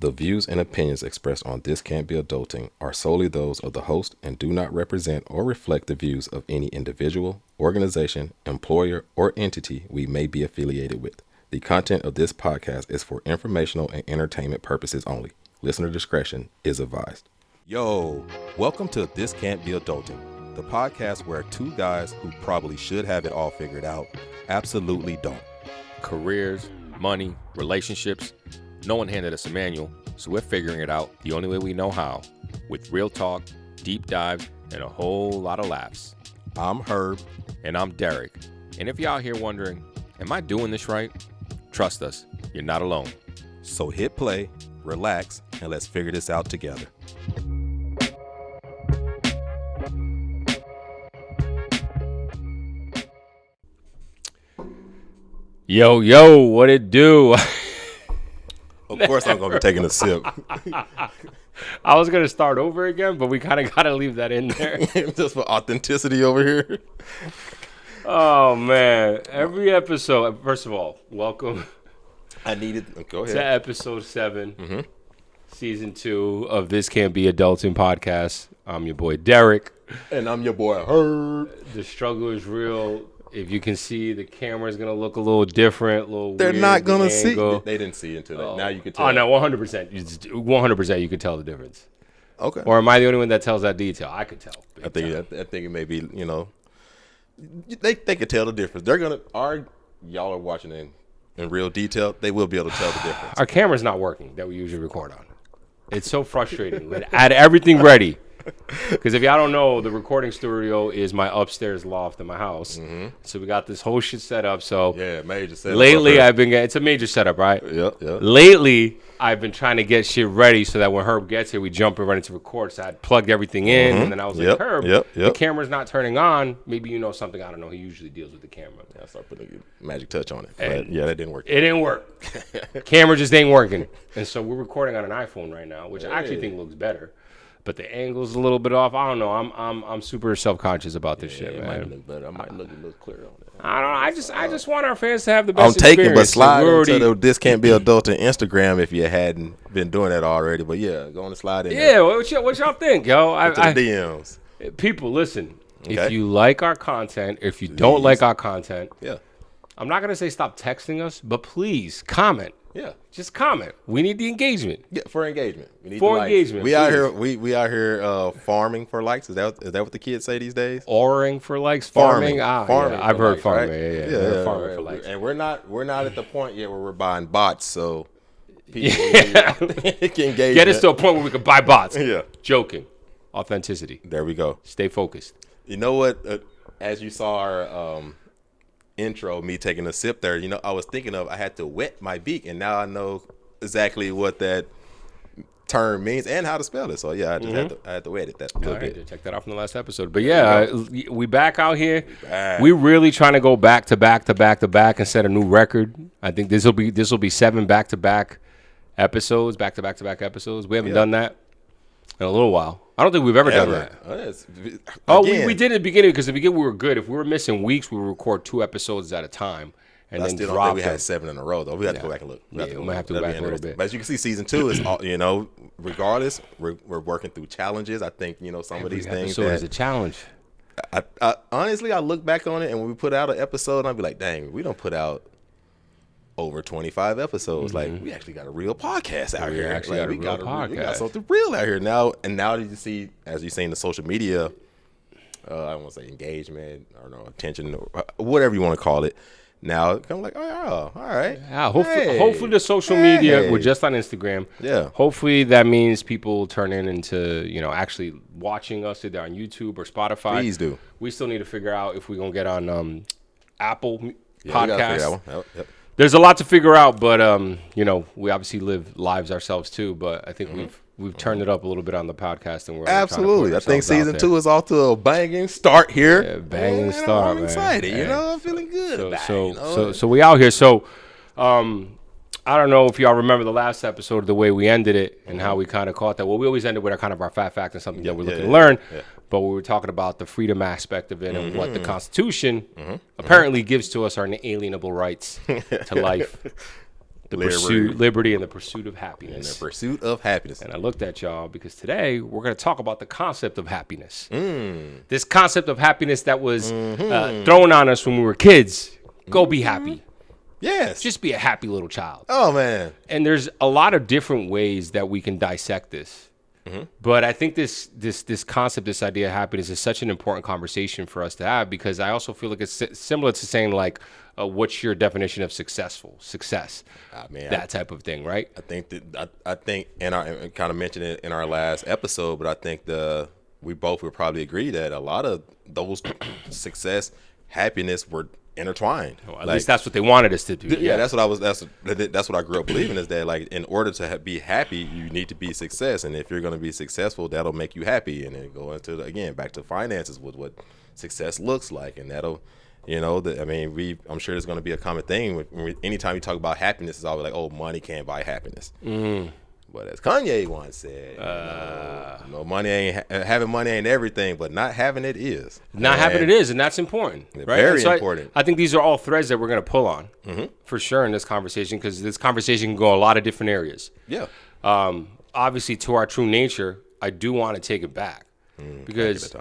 The views and opinions expressed on This Can't Be Adulting are solely those of the host and do not represent or reflect the views of any individual, organization, employer, or entity we may be affiliated with. The content of this podcast is for informational and entertainment purposes only. Listener discretion is advised. Yo, welcome to This Can't Be Adulting, the podcast where two guys who probably should have it all figured out absolutely don't. Careers, money, relationships. No one handed us a manual, so we're figuring it out the only way we know how, with real talk, deep dives, and a whole lot of laughs. I'm Herb. And I'm Derek. And if you're out here wondering, am I doing this right? Trust us, you're not alone. So hit play, relax, and let's figure this out together. Yo, what it do? Of course I'm going to be taking a sip. I was going to start over again, but we kind of got to leave that in there. Just for authenticity over here. Oh, man. Every episode, first of all, welcome. Go ahead. To episode 7, season 2 of This Can't Be Adultin podcast. I'm your boy, Derek. And I'm your boy, Herb. The struggle is real. If you can see, the camera's going to look a little different, They're weird, not going to see. angle. They didn't see until that. Now you can tell. Oh, no, 100%. 100% you could tell the difference. Okay. Or am I the only one that tells that detail? I could tell. I think it may be, they could tell the difference. They're going to, y'all are watching in real detail, they will be able to tell the difference. Our camera's not working that we usually record on. It's so frustrating. We had everything ready. Because if y'all don't know, the recording studio is my upstairs loft in my house. So we got this whole shit set up. So yeah, major setup. Lately, it's a major setup, right? Yeah. Lately, I've been trying to get shit ready so that when Herb gets here, we jump and run into record. So I plugged everything in, and then I was like, Herb, the camera's not turning on. Maybe you know something I don't know. He usually deals with the camera. Yeah, I started putting a magic touch on it. But yeah, that didn't work. It didn't work. Camera just ain't working. And so we're recording on an iPhone right now, which I actually think looks better. But the angle's a little bit off. I don't know. I'm super self-conscious about this shit, man. It might look better. I might look a little clearer on it. I don't know. I just want our fans to have the best experience. I'm taking, but slide into the This Can't Be Adultin Instagram if you hadn't been doing that already. But yeah, go on and slide in. Yeah, what y'all think, yo? Into the DMs. People, listen. Okay. If you like our content, if you don't like our content, I'm not gonna say stop texting us, but please comment. Yeah, just comment. We need the engagement. Yeah, for engagement. We need engagement. We out here. We out here farming for likes. Is that what the kids say these days? Oring for likes. Farming. Farming. Yeah, I've heard likes, farming. Right? Yeah. Farming for likes. And we're not at the point yet where we're buying bots. So people can engage. Get us to a point where we can buy bots. Yeah. Joking. Authenticity. There we go. Stay focused. You know what? As you saw our intro, me taking a sip there, I was thinking I had to wet my beak, and now I know exactly what that term means and how to spell it. So yeah, I had to wet it that little bit. Check that out from the last episode. But yeah, we back out here. We really trying to go back to back and set a new record. I think this will be 7 back-to-back episodes. We haven't done that in a little while. I don't think we've ever done that. We did at the beginning because at the beginning we were good. If we were missing weeks, we would record 2 episodes at a time and then still drop don't think we had 7 in a row though. We have to go back and look. We might have to go back a little bit. But as you can see, season 2 is all, regardless, we're working through challenges. I think some of these things. So it's a challenge. I honestly, I look back on it, and when we put out an episode, I'd be like, dang, we don't put out over 25 episodes. Like, we actually got a real podcast out here. We got something real out here now. And now that you see, as you see in the social media, I don't want to say engagement or attention or whatever you want to call it. Now I'm like, all right. Yeah, hopefully the social media, we're just on Instagram. Yeah. Hopefully that means people turn into, actually watching us either on YouTube or Spotify. Please do. We still need to figure out if we're going to get on Apple Podcast. We gotta figure that one. Yep. There's a lot to figure out, but we obviously live lives ourselves too. But I think we've turned it up a little bit on the podcast, and we're absolutely. I think season 2 is off to a banging start here. Yeah, banging start. I'm excited. I'm feeling good. So we out here. So I don't know if y'all remember the last episode, the way we ended it and how we kind of caught that. Well, we always ended with our fat fact and something that we're looking to learn. Yeah. But we were talking about the freedom aspect of it and what the Constitution apparently gives to us our inalienable rights to life, Liberty, and the pursuit of happiness. And the pursuit of happiness. And I looked at y'all because today we're going to talk about the concept of happiness. This concept of happiness that was thrown on us when we were kids. Go be happy. Yes. Just be a happy little child. Oh, man. And there's a lot of different ways that we can dissect this. But I think this concept, this idea of happiness is such an important conversation for us to have, because I also feel like it's similar to saying, like, what's your definition of success, that type of thing, right? I think and I kind of mentioned it in our last episode, but I think we both would probably agree that a lot of those happiness were intertwined. Well, at least that's what they wanted us to do. Yeah, that's what I grew up believing, is that, like, in order to be happy, you need to be success, and if you're going to be successful, that'll make you happy. And then go into back to finances with what success looks like, and that'll, I'm sure there's going to be a common thing anytime you talk about happiness, it's always like, oh, money can't buy happiness. But as Kanye once said, having money ain't everything, but not having it is. Having it is, and that's important, right? Very important. I think these are all threads that we're going to pull on for sure in this conversation, because this conversation can go a lot of different areas. Yeah. Obviously, to our true nature, I do want to take it back because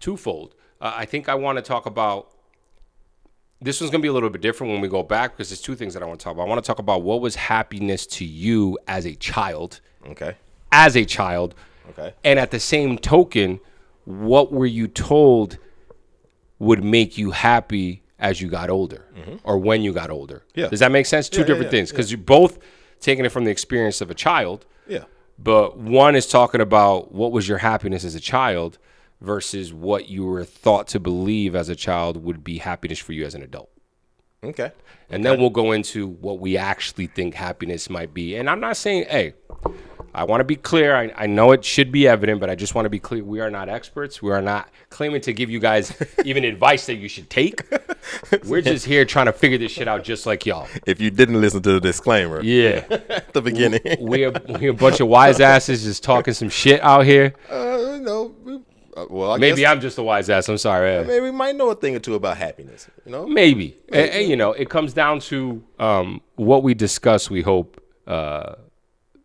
twofold. I think I want to talk about. This one's going to be a little bit different when we go back, because there's two things that I want to talk about. I want to talk about what was happiness to you as a child. Okay. As a child. Okay. And at the same token, what were you told would make you happy as you got older or when you got older? Yeah. Does that make sense? Two different things, because you're both taking it from the experience of a child. Yeah. But one is talking about what was your happiness as a child versus what you were thought to believe as a child would be happiness for you as an adult. Okay. And then we'll go into what we actually think happiness might be. And I'm not saying, hey, I want to be clear. I know it should be evident, but I just want to be clear. We are not experts. We are not claiming to give you guys even advice that you should take. We're just here trying to figure this shit out just like y'all. If you didn't listen to the disclaimer. Yeah. At the beginning. We're a bunch of wise asses just talking some shit out here. Well, I maybe guess, I'm just a wise ass. I'm sorry. Maybe we might know a thing or two about happiness. Maybe. And, it comes down to what we discuss. We hope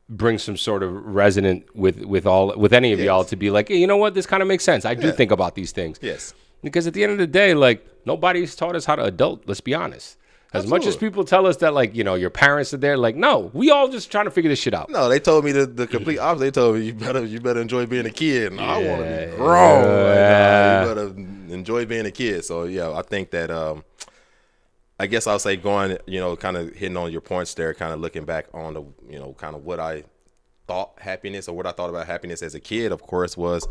brings some sort of resonant with any of y'all to be like, hey, you know what? This kind of makes sense. I do think about these things. Yes. Because at the end of the day, like, nobody's taught us how to adult. Let's be honest. As much as people tell us that, like, your parents are there, like, no, we all just trying to figure this shit out. No, they told me the complete opposite. They told me you better enjoy being a kid. And I want to be grown. Yeah. You better enjoy being a kid. So yeah, I think that I guess I'll say going, kind of hitting on your points there, kind of looking back on the, kind of what I thought happiness or what I thought about happiness as a kid, of course, was.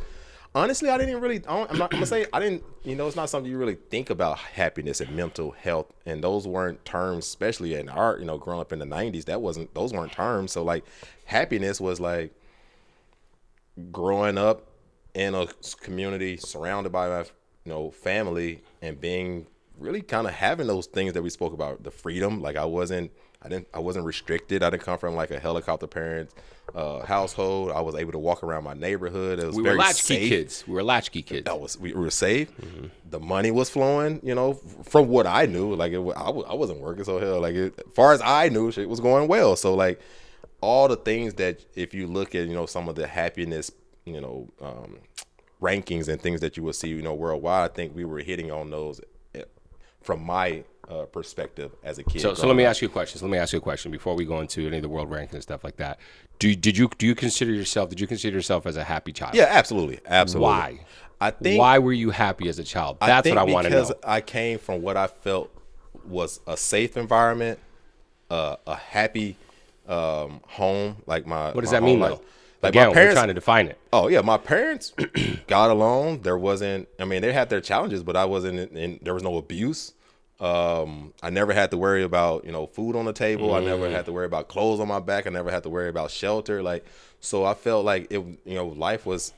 Honestly, I didn't really. I'm gonna say I didn't. It's not something you really think about, happiness and mental health, and those weren't terms, especially in our, growing up in the '90s. Those weren't terms. So like, happiness was like growing up in a community surrounded by my, family, and being really kind of having those things that we spoke about, the freedom. Like I wasn't restricted. I didn't come from like a helicopter parent household. I was able to walk around my neighborhood. It was very safe. We were latchkey kids. We were safe. The money was flowing, from what I knew. Like I wasn't working, so hell, like as far as I knew, shit was going well. So like all the things that if you look at, some of the happiness, rankings and things that you will see, worldwide, I think we were hitting on those from my perspective as a kid. So let me ask you a question before we go into any of the world rankings and stuff like that. Did you consider yourself as a happy child? Yeah, absolutely. Why? Why were you happy as a child? That's what I want to know. Because I came from what I felt was a safe environment, a happy home. Like my. What does that mean, though? Like again, my parents, we're trying to define it. Oh yeah, my parents got along. There wasn't. I mean, they had their challenges, but I wasn't. There was no abuse. I never had to worry about, food on the table. I never had to worry about clothes on my back. I never had to worry about shelter. Like, so I felt like it, life was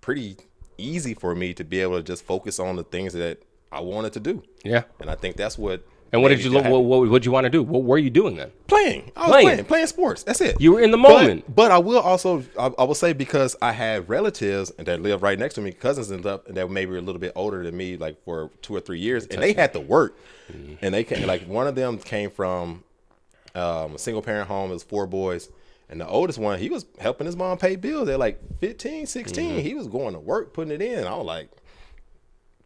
pretty easy for me to be able to just focus on the things that I wanted to do. Yeah. And I think that's what. And what did you look? What did you want to do? What were you doing then? Playing. I was playing sports. That's it. You were in the moment. But I will also, I will say, because I had relatives that live right next to me, cousins and stuff, that maybe were a little bit older than me, like for 2 or 3 years, and they had to work. And they came, like one of them came from A single parent home. It was 4 boys. And the oldest one, he was helping his mom pay bills at like 15, 16. He was going to work, putting it in. I was like,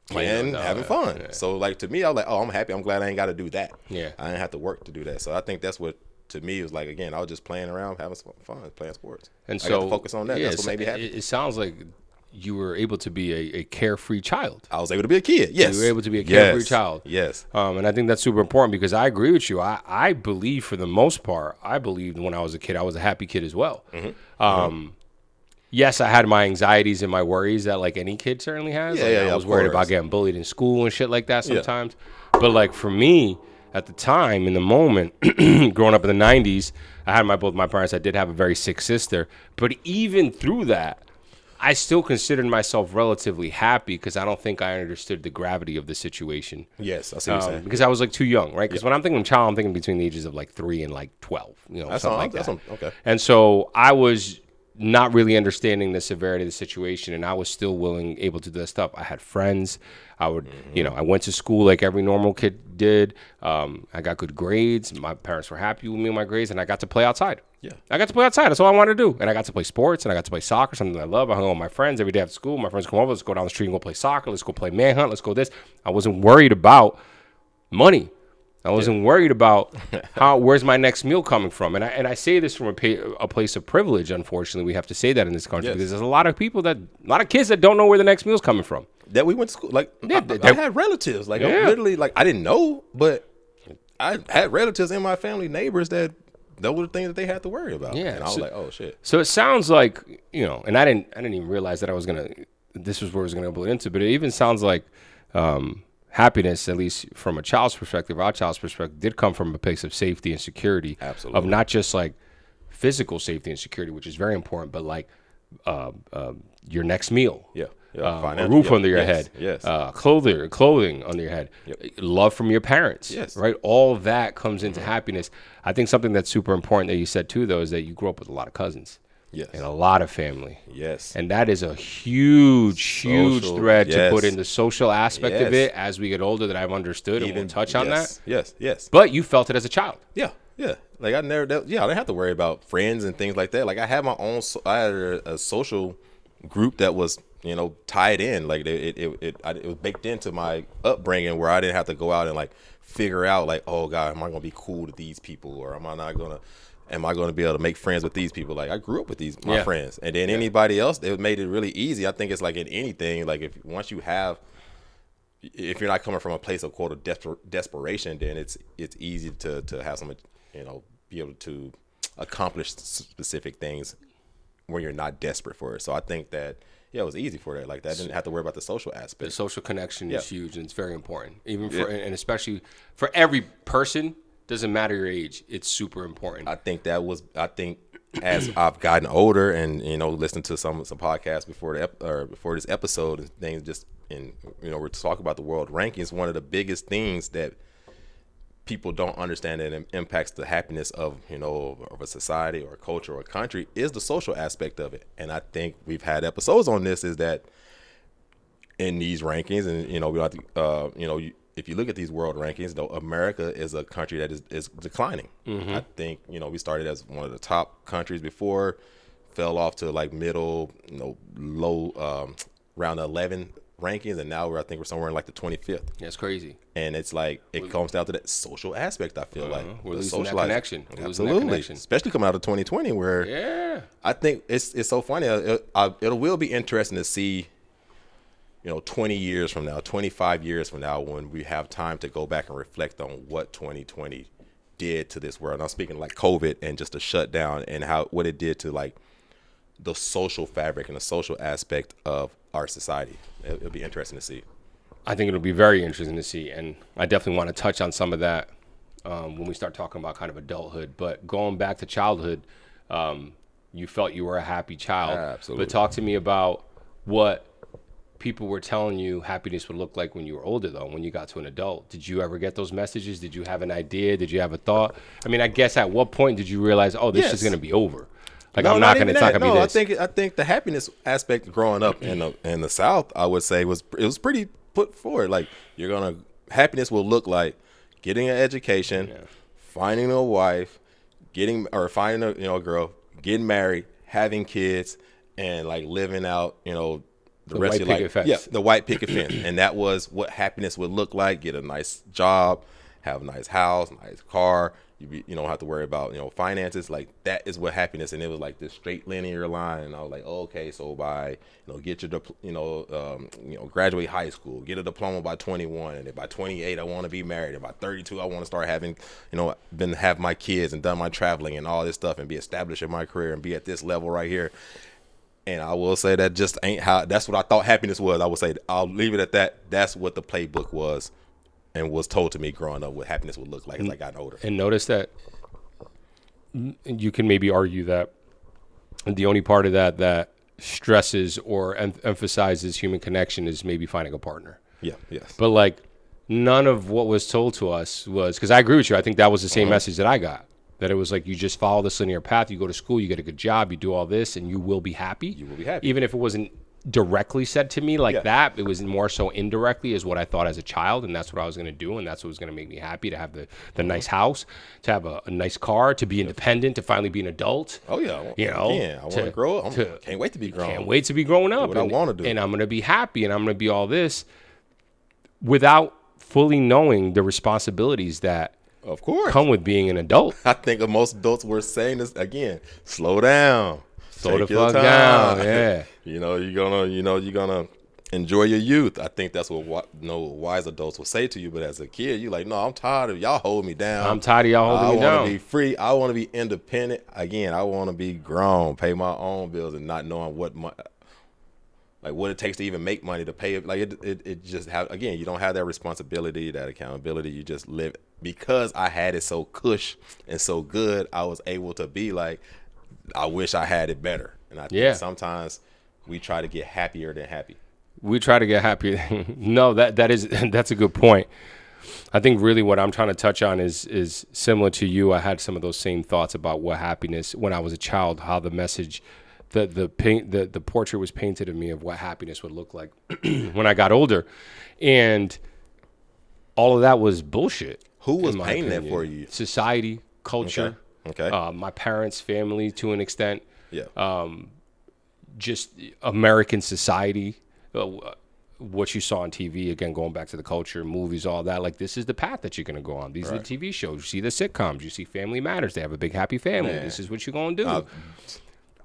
playing, having fun. Yeah. So like to me, I was like, oh, I'm happy. I'm glad I ain't got to do that. Yeah. I didn't have to work to do that. So I think that's what, to me, it was like, again, I was just playing around, having some fun, playing sports. And I so got to focus on that. That's what made me happy. It sounds like you were able to be a carefree child. I was able to be a kid. Yes. You were able to be a carefree child. Yes. And I think that's super important because I agree with you. I believe for the most part, I believed when I was a kid, I was a happy kid as well. Yes, I had my anxieties and my worries that like any kid certainly has. I was worried about getting bullied in school and shit like that sometimes. But like for me, at the time, in the moment, growing up in the 90s, I had both my parents. I did have a very sick sister. But even through that, I still considered myself relatively happy because I don't think I understood the gravity of the situation. Yes, I see what you're saying. Because I was like too young, right? Because when I'm thinking child, I'm thinking between the ages of like 3 and like 12, something like that. Okay. And so I was not really understanding the severity of the situation, and I was still able to do that stuff. I had friends. I would, I went to school like every normal kid did. I got good grades. My parents were happy with me and my grades, and I got to play outside. Yeah, I got to play outside. That's all I wanted to do. And I got to play sports, and I got to play soccer, something I love. I hung out with my friends every day after school. My friends come over. Let's go down the street and go play soccer. Let's go play manhunt. Let's go this. I wasn't worried about money. I wasn't worried about where's my next meal coming from. And I say this from a place of privilege, unfortunately. We have to say that in this country because there's a lot of kids that don't know where the next meal's coming from. That we went to school. Like, I had relatives. Like, literally, like, I didn't know, but I had relatives in my family, neighbors that were the things that they had to worry about. Yeah. And I was like, oh, shit. So it sounds like, and I didn't even realize that this was where I was going to build into, but it even sounds like, happiness, at least from a child's perspective, our child's perspective, did come from a place of safety and security. Absolutely. Of not just like physical safety and security, which is very important, but like your next meal. Yeah. A roof under your head. Yes. Clothing under your head. Yep. Love from your parents. Yes. Right. All of that comes into happiness. I think something that's super important that you said too, though, is that you grew up with a lot of cousins. Yes. And a lot of family. Yes. And that is a huge thread to put in the social aspect of it as we get older that I've understood. And we'll touch on that. Yes. But you felt it as a child. Yeah. Like I didn't have to worry about friends and things like that. Like I had my own, I had a social group that was, tied in. Like it was baked into my upbringing where I didn't have to go out and like figure out like, oh God, am I going to be cool to these people or am I going to be able to make friends with these people? Like I grew up with my friends, and then anybody else, it made it really easy. I think it's like in anything, like if you're not coming from a place of quote desperation, then it's easy to have someone, be able to accomplish specific things when you're not desperate for it. So I think that, it was easy for that. Like that, I didn't have to worry about the social aspect. The social connection is huge, and it's very important, even for and especially for every person. Doesn't matter your age, it's super important. I think as I've gotten older and listened to some podcasts before this episode and things, just we're talking about the world rankings. One of the biggest things that people don't understand that impacts the happiness of a society or a culture or a country is the social aspect of it. And I think we've had episodes on this, is that in these rankings, and we don't have to, if you look at these world rankings, though, America is a country that is declining. I think we started as one of the top countries before, fell off to like middle, low, round 11 rankings, and now I think we're somewhere in like the 25th. That's crazy. And it's like it comes down to that social aspect. I feel like we're losing that connection. Absolutely, especially coming out of 2020, where I think it's so funny. It will be interesting to see. 20 years from now, 25 years from now, when we have time to go back and reflect on what 2020 did to this world. And I'm speaking like COVID and just a shutdown and what it did to like the social fabric and the social aspect of our society. It'll be interesting to see. I think it'll be very interesting to see. And I definitely want to touch on some of that when we start talking about kind of adulthood. But going back to childhood, you felt you were a happy child. Absolutely. But talk to me about what people were telling you happiness would look like when you were older, though, when you got to an adult. Did you ever get those messages? Did you have an idea? Did you have a thought? I mean, I guess at what point did you realize, oh, this is going to be over? Like, it's not going to be this. I think the happiness aspect growing up in the South, I would say was pretty put forward. Like happiness will look like getting an education, finding a wife, getting or finding a girl, getting married, having kids, and like living out the rest of your life. Fence. Yeah, the white picket fence, and that was what happiness would look like. Get a nice job, have a nice house, nice car. You don't have to worry about finances. Like that is what happiness. And it was like this straight linear line. And I was like, oh, okay, so by get your graduate high school, get a diploma by 21, and then by 28 I want to be married, and by 32 I want to start having have my kids and done my traveling and all this stuff and be established in my career and be at this level right here. And I will say that just ain't how. That's what I thought happiness was. I would say I'll leave it at that. That's what the playbook was and was told to me growing up what happiness would look like as I got older. And notice that you can maybe argue that the only part of that stresses or emphasizes human connection is maybe finding a partner. Yeah, yes. But like none of what was told to us was, because I agree with you. I think that was the same message that I got. That it was like, you just follow this linear path, you go to school, you get a good job, you do all this, and you will be happy. You will be happy. Even if it wasn't directly said to me like that, it was more so indirectly is what I thought as a child, and that's what I was going to do, and that's what was going to make me happy, to have the nice house, to have a nice car, to be independent, to finally be an adult. Oh, yeah. I want to grow up. Can't wait to be grown. Can't wait to be grown up. Do what I want to do. And I'm going to be happy, and I'm going to be all this without fully knowing the responsibilities that of course come with being an adult. I think most adults were saying this again. Slow down. Slow the fuck down. Yeah. You're gonna enjoy your youth. I think that's what wise adults will say to you. But as a kid, you're like, no, I'm tired of y'all hold me down. I'm tired of y'all holding me down. I want to be free. I want to be independent. Again, I want to be grown, pay my own bills, and not knowing what it takes to even make money to pay it. Like it just again, you don't have that responsibility, that accountability. You just live. Because I had it so cush and so good, I was able to be like, I wish I had it better. And I think sometimes we try to get happier than happy. We try to get happier. No, that's a good point. I think really what I'm trying to touch on is similar to you. I had some of those same thoughts about what happiness when I was a child, how the message, the portrait was painted of me of what happiness would look like when I got older. And all of that was bullshit. Who was painting that for you? Society, culture, okay. My parents' family to an extent. Yeah. Just American society, what you saw on TV, again, going back to the culture, movies, all that. Like, this is the path that you're going to go on. These are the TV shows. You see the sitcoms. You see Family Matters. They have a big, happy family. Man. This is what you're going to do.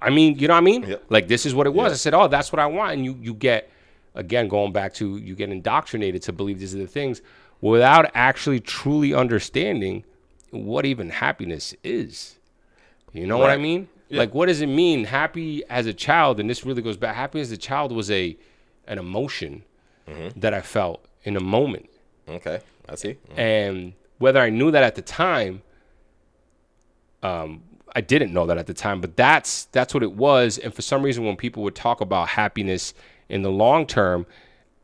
I mean, you know what I mean? Yep. Like, this is what it was. I said, oh, that's what I want. And you get, again, going back to, you get indoctrinated to believe these are the things without actually truly understanding what even happiness is. You know what I mean? Yeah. Like, what does it mean? Happy as a child, and this really goes back, happy as a child was an emotion that I felt in a moment. Okay, I see. Mm-hmm. And whether I knew that at the time, I didn't know that at the time, but that's what it was. And for some reason, when people would talk about happiness in the long term,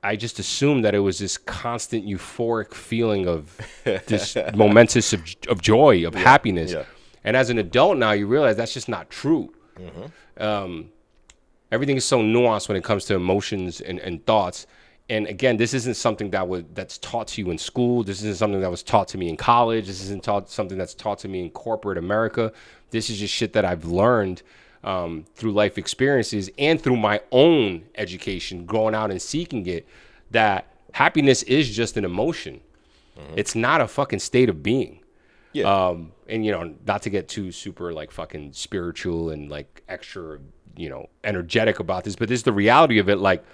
I just assumed that it was this constant euphoric feeling of this momentous of joy, of happiness. Yeah. And as an adult now, you realize that's just not true. Mm-hmm. Everything is so nuanced when it comes to emotions and thoughts. And again, this isn't something that's taught to you in school. This isn't something that was taught to me in college. This isn't something that's taught to me in corporate America. This is just shit that I've learned through life experiences and through my own education, going out and seeking it, that happiness is just an emotion. Mm-hmm. It's not a fucking state of being. Yeah. And, not to get too super like fucking spiritual and like extra, energetic about this, but this is the reality of it. Like,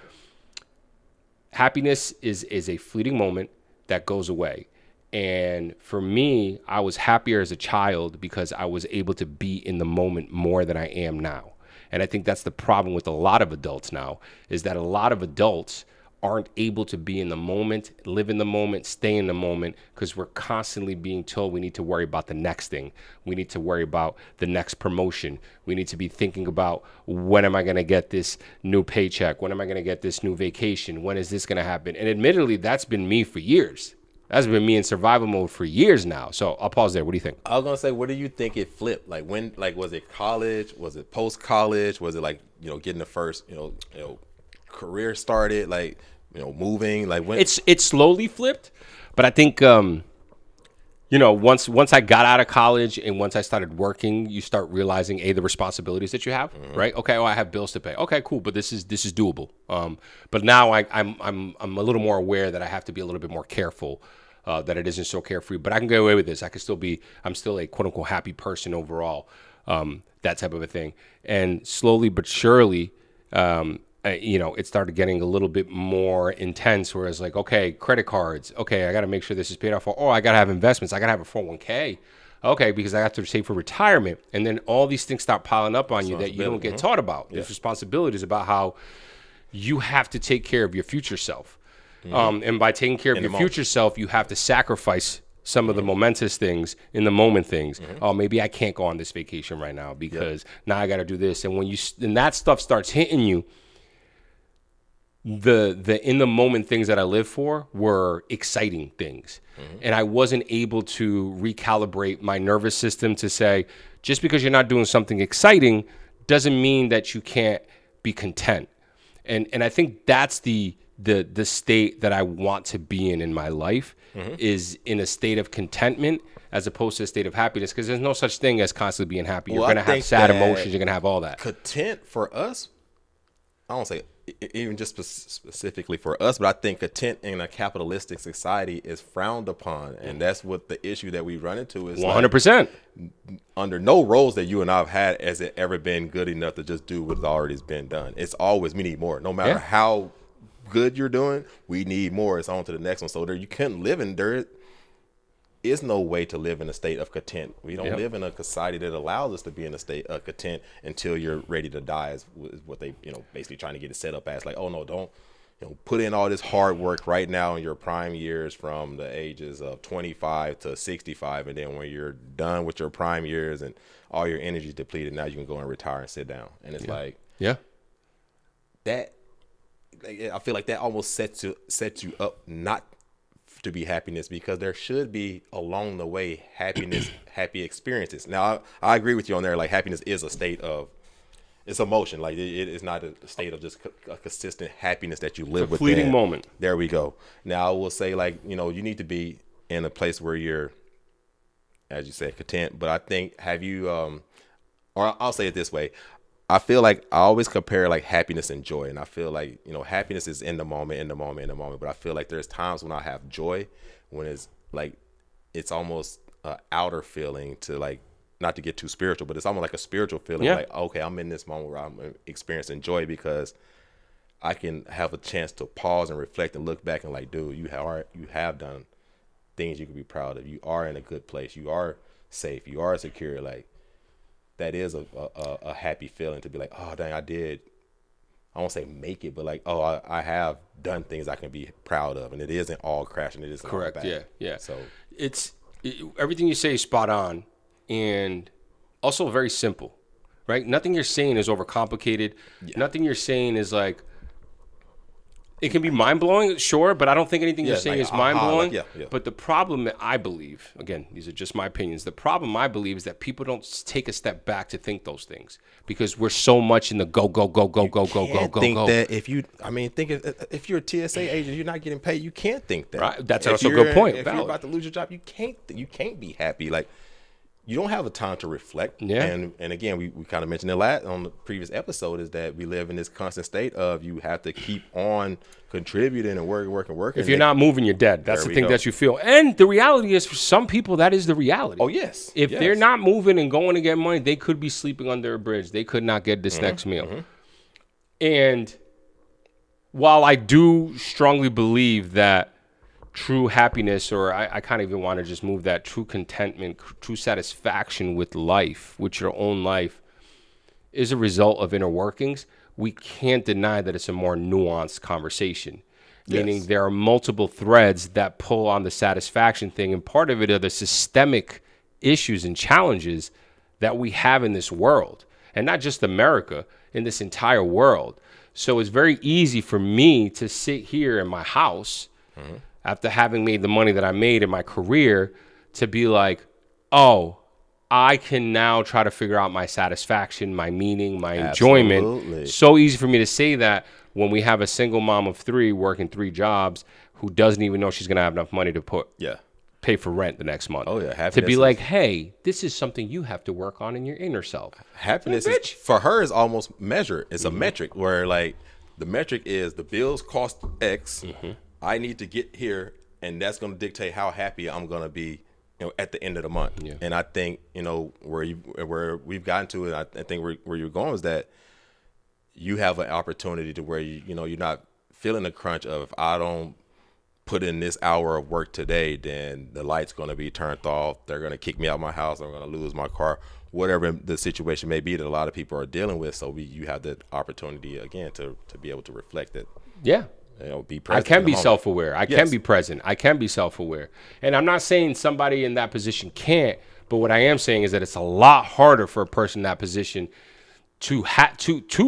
happiness is a fleeting moment that goes away. And for me, I was happier as a child because I was able to be in the moment more than I am now. And I think that's the problem with a lot of adults now, is that a lot of adults aren't able to be in the moment, live in the moment, stay in the moment, because we're constantly being told we need to worry about the next thing. We need to worry about the next promotion. We need to be thinking about, when am I going to get this new paycheck? When am I going to get this new vacation? When is this going to happen? And admittedly, that's been me for years. That's been me in survival mode for years now. So I'll pause there. What do you think? I was gonna say, what do you think it flipped? Like, when, like, was it college? Was it post college? Was it like, getting the first, career started? Like, moving? Like, when? It's slowly flipped, but I think once I got out of college and once I started working, you start realizing the responsibilities that you have, right? Okay, I have bills to pay. Okay, cool, but this is doable. But now I'm a little more aware that I have to be a little bit more careful, that it isn't so carefree. But I can get away with this. I'm still a quote unquote happy person overall, that type of a thing. And slowly but surely, it started getting a little bit more intense where it's like, okay, credit cards. Okay, I got to make sure this is paid off. Oh, I got to have investments. I got to have a 401k. Okay, because I have to save for retirement. And then all these things start piling up on you that you don't get taught about. There's responsibilities about how you have to take care of your future self. And by taking care of your future self, you have to sacrifice some of the momentous things in the moment things. Oh, maybe I can't go on this vacation right now because now I got to do this. And when that stuff starts hitting you, the in the moment things that I lived for were exciting things. And I wasn't able to recalibrate my nervous system to say, just because you're not doing something exciting doesn't mean that you can't be content. And I think that's the state that I want to be in my life, is in a state of contentment as opposed to a state of happiness, because there's no such thing as constantly being happy. You're going to have sad emotions. You're going to have all that. Content for us, I don't say even just specifically for us, but I think content in a capitalistic society is frowned upon. And that's what the issue that we run into is 100%. Like, under no roles that you and I have had has it ever been good enough to just do what's already been done. It's always, we need more. No matter how good you're doing, we need more. It's on to the next one. So there, you can't live in there. Is no way to live in a state of content. We don't live in a society that allows us to be in a state of content until you're ready to die, is what they, basically trying to get it set up as. Like, oh no, don't, put in all this hard work right now in your prime years from the ages of 25 to 65. And then when you're done with your prime years and all your energy is depleted, now you can go and retire and sit down. And it's that, I feel like that almost sets you up not to be happiness, because there should be along the way happy experiences. Now I agree with you on there. Like, happiness is a state of, it's emotion. Like, it is not a state of just a consistent happiness that you live with. Fleeting moment. There we go. Now I will say, like, you need to be in a place where you're, as you said, content. But I think, have you, or I'll say it this way. I feel like I always compare like happiness and joy. And I feel like, happiness is in the moment. But I feel like there's times when I have joy, when it's like, it's almost an outer feeling, to like, not to get too spiritual, but it's almost like a spiritual feeling. Like, okay, I'm in this moment where I'm experiencing joy because I can have a chance to pause and reflect and look back and like, dude, you have done things you can be proud of. You are in a good place. You are safe. You are secure. Like, that is a happy feeling to be like, oh, dang, I won't say make it, but like, oh, I have done things I can be proud of. And it isn't all crashing. It isn't correct. All bad. Yeah. So everything you say is spot on, and also very simple, right? Nothing you're saying is overcomplicated. Nothing you're saying is like, it can be mind-blowing, sure, but I don't think anything you're saying is mind-blowing. But the problem that I believe, again, these are just my opinions, the problem I believe is that people don't take a step back to think those things, because we're so much in the go. Think that if you're a TSA agent, you're not getting paid, you can't think that. Right? That's also a good point. If you're about to lose your job, you can't be happy. Like, you don't have a time to reflect. And again, we kind of mentioned it on the previous episode, is that we live in this constant state of, you have to keep on contributing and working. If you're not moving, you're dead. That's the thing that you feel. And the reality is, for some people, that is the reality. Oh, yes. If they're not moving and going to get money, they could be sleeping under a bridge. They could not get this next meal. And while I do strongly believe that true happiness, or I kind of even want to just move that, true contentment, true satisfaction with life, with your own life, is a result of inner workings, we can't deny that it's a more nuanced conversation. Meaning there are multiple threads that pull on the satisfaction thing, and part of it are the systemic issues and challenges that we have in this world, and not just America, in this entire world. So it's very easy for me to sit here in my house after having made the money that I made in my career, to be like, oh, I can now try to figure out my satisfaction, my meaning, my enjoyment. Absolutely. So easy for me to say that when we have a single mom of 3 working 3 jobs who doesn't even know she's going to have enough money to put pay for rent the next month. Oh yeah, happiness to be like, hey, this is something you have to work on in your inner self. Happiness is, for her, is almost measured. It's a metric where like the metric is the bills cost X. I need to get here, and that's going to dictate how happy I'm going to be, at the end of the month. Yeah. And I think where we've gotten to it, I think where you're going is that you have an opportunity to where you're not feeling the crunch of, if I don't put in this hour of work today, then the light's going to be turned off. They're going to kick me out of my house. I'm going to lose my car. Whatever the situation may be that a lot of people are dealing with. So you have the opportunity again to be able to reflect that. Yeah. Be present. I can be self-aware. I can be present. I can be self-aware. And I'm not saying somebody in that position can't, but what I am saying is that it's a lot harder for a person in that position to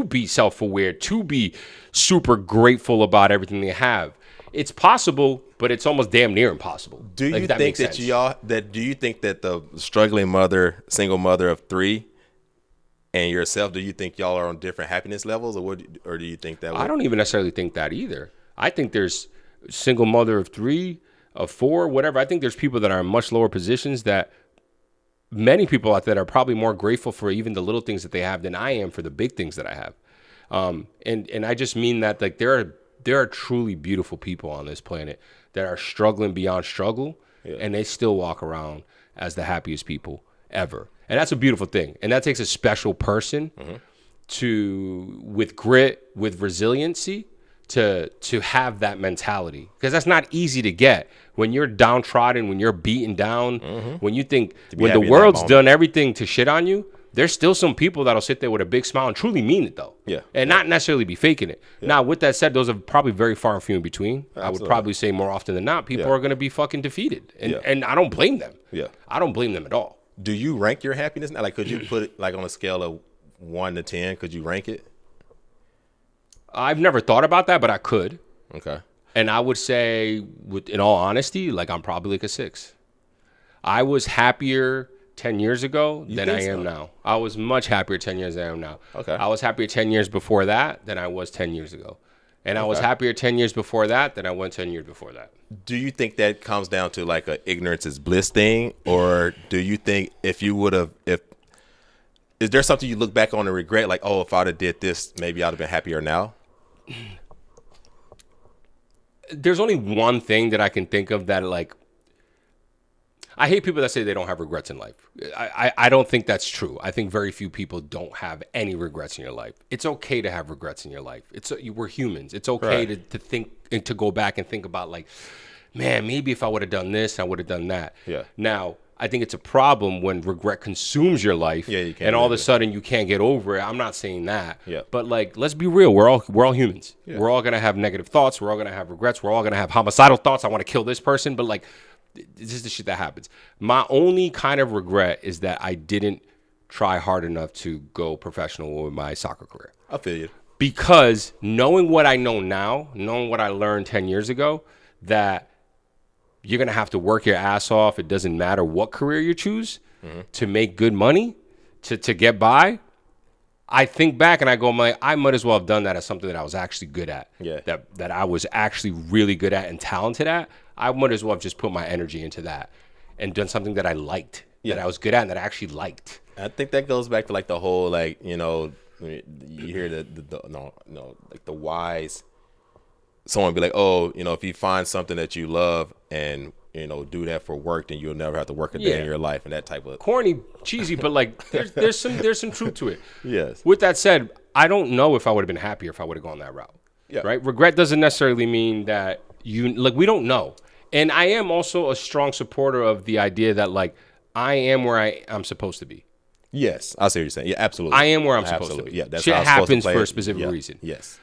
be self-aware, to be super grateful about everything they have. It's possible, but it's almost damn near impossible. Do you think that the struggling single mother of 3, and yourself, do you think y'all are on different happiness levels, or do you think that? I don't even necessarily think that either. I think there's single mother of 3, of 4, whatever. I think there's people that are in much lower positions, that many people out there are probably more grateful for even the little things that they have than I am for the big things that I have. And I just mean that, like, there are truly beautiful people on this planet that are struggling beyond struggle, and they still walk around as the happiest people ever. And that's a beautiful thing. And that takes a special person with grit, with resiliency, to have that mentality. Because that's not easy to get. When you're downtrodden, when you're beaten down, when you think, when the world's done everything to shit on you, there's still some people that'll sit there with a big smile and truly mean it, though. Yeah. And not necessarily be faking it. Yeah. Now, with that said, those are probably very far and few in between. Absolutely. I would probably say more often than not, people are going to be fucking defeated. And I don't blame them. Yeah. I don't blame them at all. Do you rank your happiness now? Like, could you put it like on a scale of 1 to 10? Could you rank it? I've never thought about that, but I could. Okay. And I would say, in all honesty, like, I'm probably like a 6. I was happier 10 years ago than I am now. I was much happier 10 years than I am now. Okay. I was happier 10 years before that than I was 10 years ago. And I was happier 10 years before that than I was 10 years before that. Do you think that comes down to like a ignorance is bliss thing? Or do you think is there something you look back on and regret? Like, oh, if I'd have did this, maybe I'd have been happier now? There's only one thing that I can think of that, like, I hate people that say they don't have regrets in life. I don't think that's true. I think very few people don't have any regrets in your life. It's okay to have regrets in your life. We're humans. It's okay to think and to go back and think about, like, man, maybe if I would have done this, I would have done that. Yeah. Now, I think it's a problem when regret consumes your life, and all of a sudden you can't get over it. I'm not saying that, but like, let's be real. We're all humans. Yeah. We're all gonna have negative thoughts. We're all gonna have regrets. We're all gonna have homicidal thoughts. I want to kill this person, but like, this is the shit that happens. My only kind of regret is that I didn't try hard enough to go professional with my soccer career. I feel you. Because knowing what I know now, knowing what I learned 10 years ago, that you're going to have to work your ass off. It doesn't matter what career you choose to make good money, to get by. I think back and I go, I might as well have done that as something that I was actually good at. Yeah. That I was actually really good at and talented at. I might as well have just put my energy into that and done something that I liked, that I was good at and that I actually liked. I think that goes back to like the whole, like, you hear like the wise. Someone be like, oh, if you find something that you love and, do that for work, then you'll never have to work a day in your life, and that type of corny, cheesy, but like there's some truth to it. Yes. With that said, I don't know if I would have been happier if I would have gone that route. Yeah. Right? Regret doesn't necessarily mean that we don't know. And I am also a strong supporter of the idea that, like, I am where I'm supposed to be. Yes. I see what you're saying. Yeah, absolutely. I am where I'm supposed to be. Yeah, that's shit happens for a specific reason. Yes.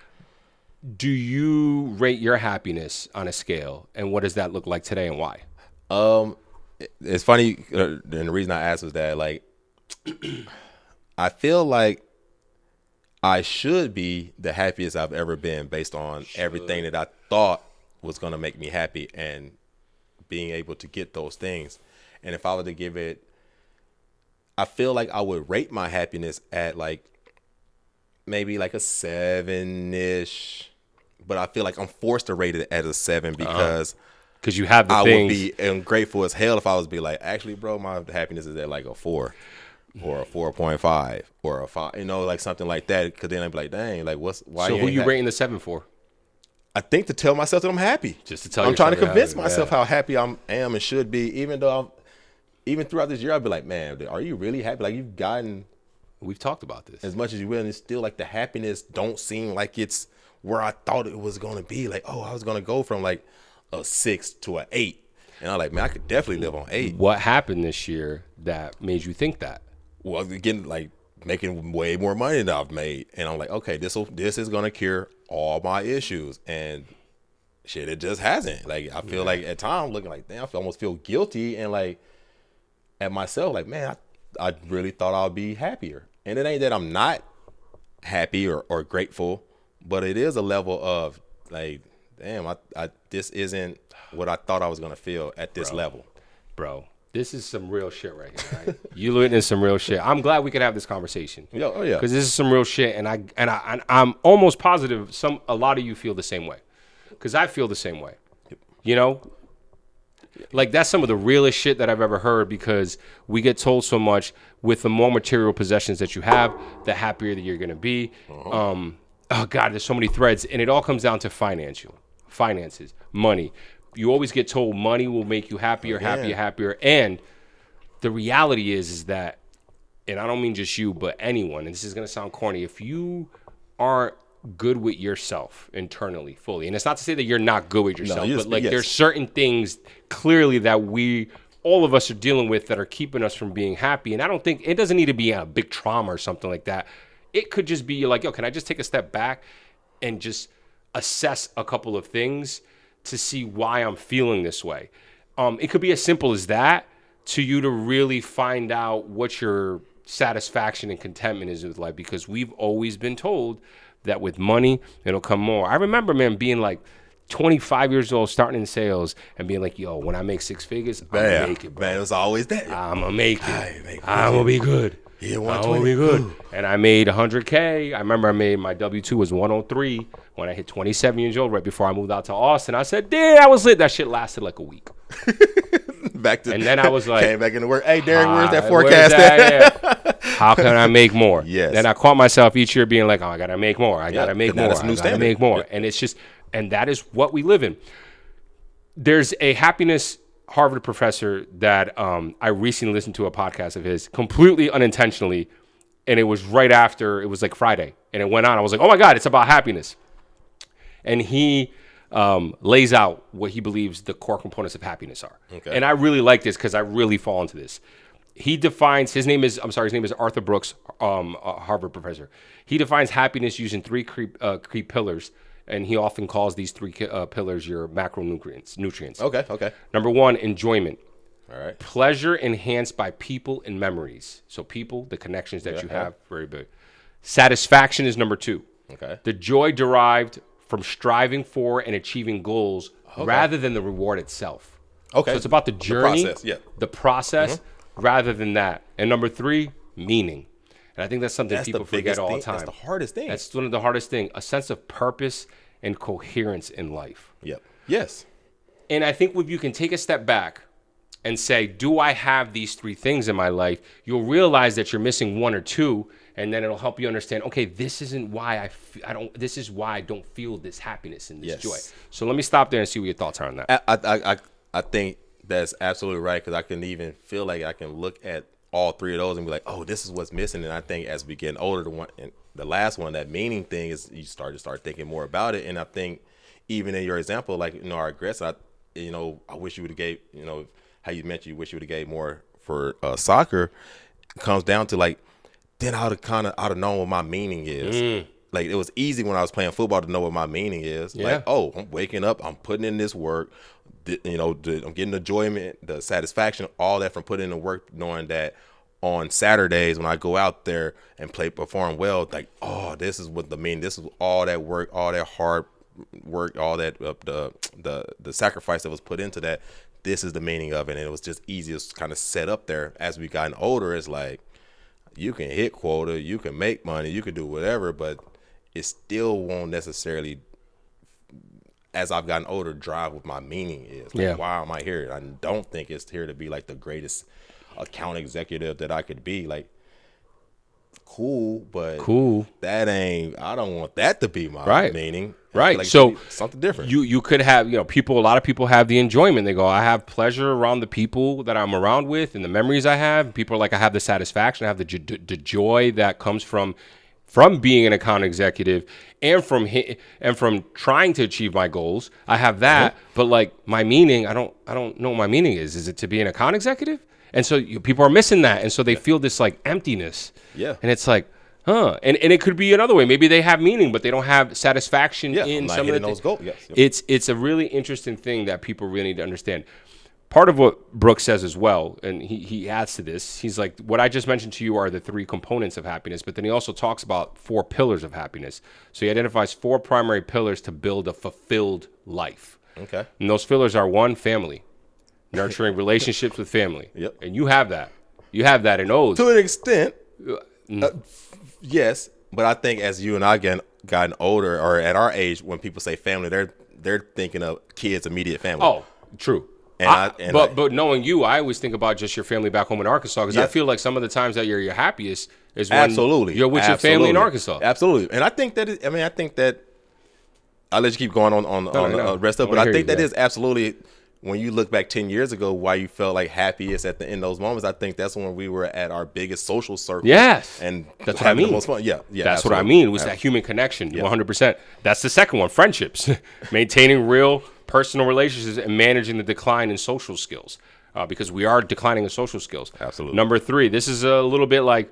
Do you rate your happiness on a scale, and what does that look like today, and why? It's funny, and the reason I asked was that, like, I feel like I should be the happiest I've ever been based on everything that I thought was going to make me happy and being able to get those things. And if I were to give it, I feel like I would rate my happiness at like maybe like a 7-ish, but I feel like I'm forced to rate it at a 7 because Because you have the I things. would be ungrateful as hell if I was be like, actually, bro, my happiness is at like a 4 or a 4.5 or a 5, like something like that. Because then I'd be like, dang, like why? So who you rating the 7 for? I think to tell myself that I'm happy. Just to tell I'm trying to yourself convince you're myself happy, how happy I am and should be, even throughout this year, I'd be like, man, are you really happy? Like you've gotten We've talked about this. as much as you will, and it's still like the happiness don't seem like it's where I thought it was gonna be. Like, I was gonna go from like a 6 to an 8, and I'm like, man, I could definitely live on 8. What happened this year that made you think that? Well, again, like making way more money than I've made, and I'm like, okay, this is gonna cure all my issues, and shit, it just hasn't. Like, I feel like at times looking like, damn, almost feel guilty and like at myself, like, man, I really thought I'd be happier. And it ain't that I'm not happy or grateful, but it is a level of like, damn, I this isn't what I thought I was gonna feel at this level. Bro, this is some real shit right here, right? You witness some real shit. I'm glad we could have this conversation. Oh yeah. Because this is some real shit, and I'm almost positive a lot of you feel the same way. Because I feel the same way. Like that's some of the realest shit that I've ever heard, because we get told so much with the more material possessions that you have, the happier that you're going to be. Oh God, there's so many threads, and it all comes down to finances, money. You always get told money will make you happier, happier. And the reality is that, and I don't mean just you, but anyone, and this is going to sound corny, if you aren't good with yourself internally fully, and it's not to say that you're not good with yourself, but like there's certain things clearly that all of us are dealing with that are keeping us from being happy. And I don't think it doesn't need to be a big trauma or something like that. It could just be like, yo, can I just take a step back and just assess a couple of things to see why I'm feeling this way? It could be as simple as that, to you to really find out what your satisfaction and contentment is with life, because we've always been told that with money, it'll come more. I remember, man, being like 25 years old, starting in sales, and being like, yo, when I make 6 figures, I'm going to make it, bro. Man, it was always that. I'm going to make it. I'm going to be good. Yeah, I'm going to be good. And I made $100K. I remember my W-2 was 103 when I hit 27 years old, right before I moved out to Austin. I said, damn, I was lit. That shit lasted like a week. And then I was like, came back into work. Hey, Derek, where's that forecast at? How can I make more? Yes. Then I caught myself each year being like, oh, I got to make more. I got to make more. That's a new standard. Make more. And it's just, and that is what we live in. There's a happiness Harvard professor that I recently listened to a podcast of his completely unintentionally. And it was right after, it was like Friday. And it went on. I was like, oh my God, it's about happiness. And he lays out what he believes the core components of happiness are. Okay. And I really like this because I really fall into this. He defines, his name is Arthur Brooks, a Harvard professor. He defines happiness using 3 key pillars, and he often calls these 3 pillars your macronutrients. Okay. Number 1, enjoyment. All right. Pleasure enhanced by people and memories. So people, the connections that you have, very big. Satisfaction is number 2. Okay. The joy derived from striving for and achieving goals rather than the reward itself. Okay. So it's about the journey, the process, rather than that. And number 3, meaning. And I think that's something people forget all the time. That's the hardest thing. That's one of the hardest things, a sense of purpose and coherence in life. Yep. Yes. And I think if you can take a step back and say, do I have these 3 things in my life? You'll realize that you're missing 1 or 2, and then it'll help you understand, okay, this isn't why this is why I don't feel this happiness and this joy. So let me stop there and see what your thoughts are on that. I think that's absolutely right, because I can even feel like I can look at all 3 of those and be like, oh, this is what's missing. And I think as we get older, the last one, that meaning thing, is you start thinking more about it. And I think even in your example, like, our regrets, I wish you would have gave, how you mentioned you wish you would have gave more for soccer, comes down to like, then I would have known what my meaning is. Like, it was easy when I was playing football to know what my meaning is. Yeah. Like, oh, I'm waking up, I'm putting in this work, I'm getting the enjoyment, the satisfaction, all that from putting in the work, knowing that on Saturdays when I go out there and perform well, like, oh, this is what the meaning. This is all that work, all that hard work, all that the sacrifice that was put into that. This is the meaning of it. And it was just easy to kind of set up there. As we gotten older, it's like, you can hit quota, you can make money, you can do whatever, but it still won't necessarily as I've gotten older, drive what my meaning is. Like, why am I here? I don't think it's here to be like the greatest account executive that I could be. Like, cool, but that ain't. I don't want that to be my meaning. Right. Like so something different. You could have, people. A lot of people have the enjoyment. They go, I have pleasure around the people that I'm around with and the memories I have. People are like, I have the satisfaction. I have the joy that comes from being an account executive and from trying to achieve my goals. I have that, but like my meaning, I don't know what my meaning is. Is it to be an account executive? And so people are missing that, and so they feel this like emptiness. Yeah. And it's like, and it could be another way. Maybe they have meaning, but they don't have satisfaction in some of those goals. Yes. It's a really interesting thing that people really need to understand. Part of what Brooks says as well, and he adds to this, he's like, what I just mentioned to you are the 3 components of happiness, but then he also talks about 4 pillars of happiness. So he identifies 4 primary pillars to build a fulfilled life. Okay. And those pillars are 1, family, nurturing relationships with family. Yep. And you have that. You have that in O's. To an extent. Yes, but I think as you and I gotten older, or at our age, when people say family, they're thinking of kids' immediate family. Oh, true. But knowing you, I always think about just your family back home in Arkansas, because I feel like some of the times that you're your happiest is when you're with your family in Arkansas. Absolutely, and I think that I'll let you keep going on the rest of it, but I think that is absolutely. When you look back 10 years ago, why you felt like happiest in those moments, I think that's when we were at our biggest social circle. Yes. And that's what I mean. The most fun. Yeah. That's absolutely. what I mean. It was that human connection, 100%. That's the second one, friendships. Maintaining real personal relationships and managing the decline in social skills, because we are declining in social skills. Absolutely. Number 3, this is a little bit like,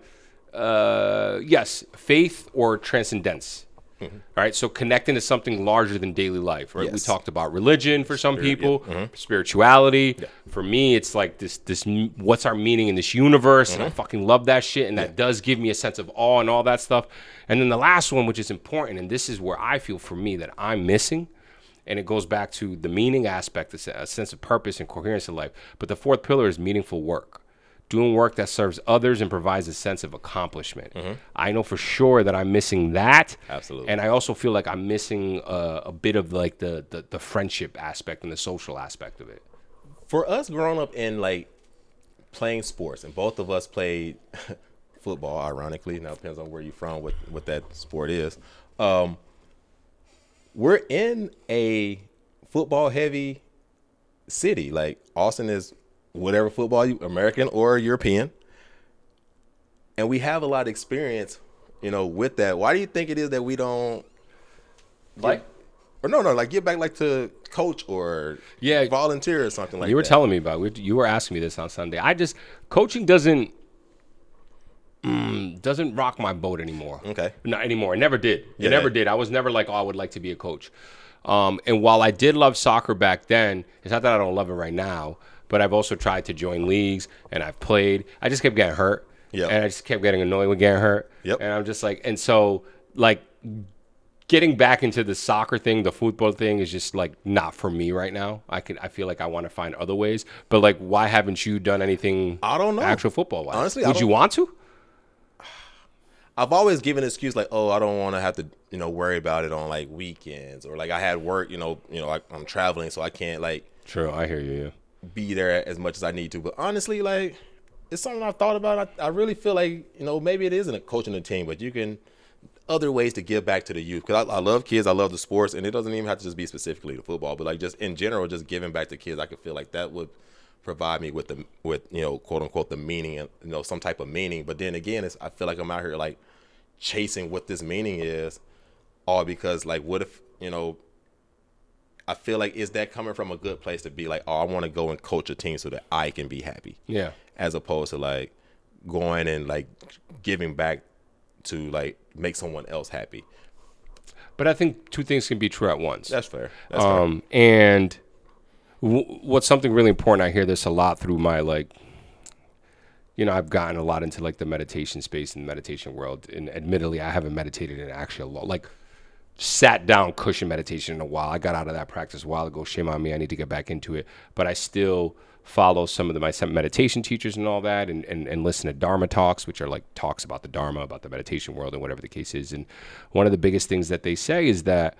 faith or transcendence. Mm-hmm. All right, so connecting to something larger than daily life, right? Yes. We talked about religion for some people, spirituality. Yeah. For me, it's like this what's our meaning in this universe? And I fucking love that shit, and that does give me a sense of awe and all that stuff. And then the last one, which is important, and this is where I feel for me that I'm missing, and it goes back to the meaning aspect, a sense of purpose and coherence in life. But the 4th pillar is meaningful work. Doing work that serves others and provides a sense of accomplishment. I know for sure that I'm missing that. Absolutely. And I also feel like I'm missing a bit of like the friendship aspect and the social aspect of it. For us growing up in like playing sports, and both of us played football, ironically. Now it depends on where you're from, what that sport is. We're in a football heavy city. Like Austin is whatever football, American or European. And we have a lot of experience, with that. Why do you think it is that we don't get back like to coach or volunteer or something like that? You were telling me about it. You were asking me this on Sunday. Coaching doesn't rock my boat anymore. Okay. Not anymore. It never did. It never did. I was never like, I would like to be a coach. And while I did love soccer back then, it's not that I don't love it right now, but I've also tried to join leagues, and I've played. I just kept getting hurt, and I just kept getting annoyed with getting hurt. Yep. And I'm just like, and so like getting back into the soccer thing, the football thing is just like not for me right now. I feel like I want to find other ways. But like, why haven't you done anything? I don't know. Actual football wise. Honestly, would you want to? I've always given an excuse like, I don't want to have to, worry about it on like weekends, or like I had work, I'm traveling, so I can't like. True, I hear you. Be there as much as I need to. But honestly, like, it's something I've thought about. I really feel like, maybe it isn't a coaching a team, but you can other ways to give back to the youth. Because I love kids, I love the sports, and it doesn't even have to just be specifically the football, but like just in general, just giving back to kids. I could feel like that would provide me with quote unquote the meaning, and some type of meaning. But then again, I feel like I'm out here like chasing what this meaning is, all because like, what if I feel like, is that coming from a good place to be like, I want to go and coach a team so that I can be happy? Yeah. As opposed to like going and like giving back to like make someone else happy. But I think 2 things can be true at once. That's fair. And what's something really important, I hear this a lot through my like, I've gotten a lot into like the meditation space and the meditation world. And admittedly, I haven't meditated in actually a lot. Like, sat down cushion meditation in a while. I got out of that practice a while ago. Shame on me. I need to get back into it. But I still follow some of my meditation teachers and all that, and listen to Dharma talks, which are like talks about the Dharma, about the meditation world, and whatever the case is. And one of the biggest things that they say is that,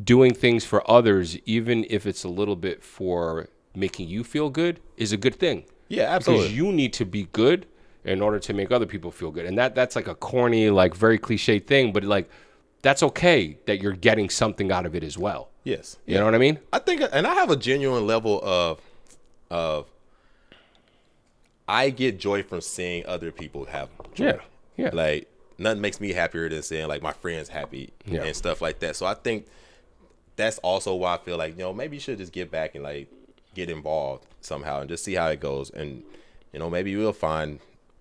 doing things for others, even if it's a little bit for making you feel good, is a good thing. Yeah, absolutely. Because you need to be good in order to make other people feel good. And that's like a corny, like very cliche thing, but like that's okay that you're getting something out of it as well. Yes. You know what I mean? I think, and I have a genuine level of I get joy from seeing other people have joy. Yeah. Like nothing makes me happier than seeing like my friends happy and stuff like that. So I think that's also why I feel like, maybe you should just get back and like get involved somehow and just see how it goes. And, maybe you will find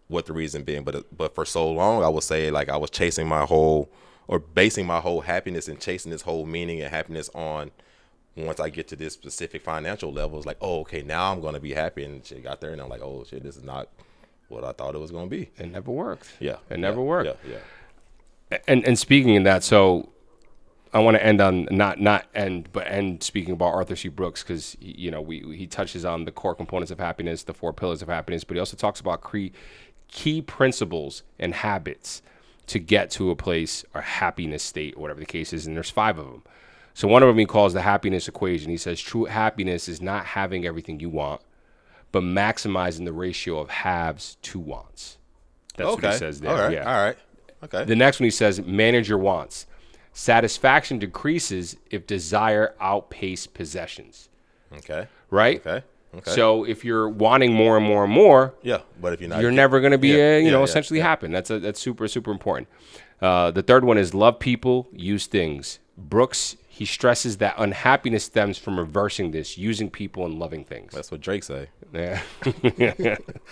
what the reason being. But for so long, I would say like I was chasing basing my whole happiness and chasing this whole meaning and happiness on once I get to this specific financial level, it's like, oh, okay, now I'm going to be happy. And shit got there and I'm like, oh shit, this is not what I thought it was going to be. It never worked. Yeah. It never worked. Yeah. And speaking of that, so I want to end on end speaking about Arthur C. Brooks, because he touches on the core components of happiness, the 4 pillars of happiness, but he also talks about key principles and habits to get to a place or happiness state or whatever the case is, and there's 5 of them. So one of them he calls the happiness equation. He says true happiness is not having everything you want, but maximizing the ratio of haves to wants. That's what he says there. All right. Okay. The next one he says manage your wants. Satisfaction decreases if desire outpaces possessions. Okay. Right? Okay. So if you're wanting more and more and more, but if you're never going to be essentially happy. That's super, super important. The third one is love people, use things. Brooks, he stresses that unhappiness stems from reversing this, using people and loving things. That's what Drake say. Yeah.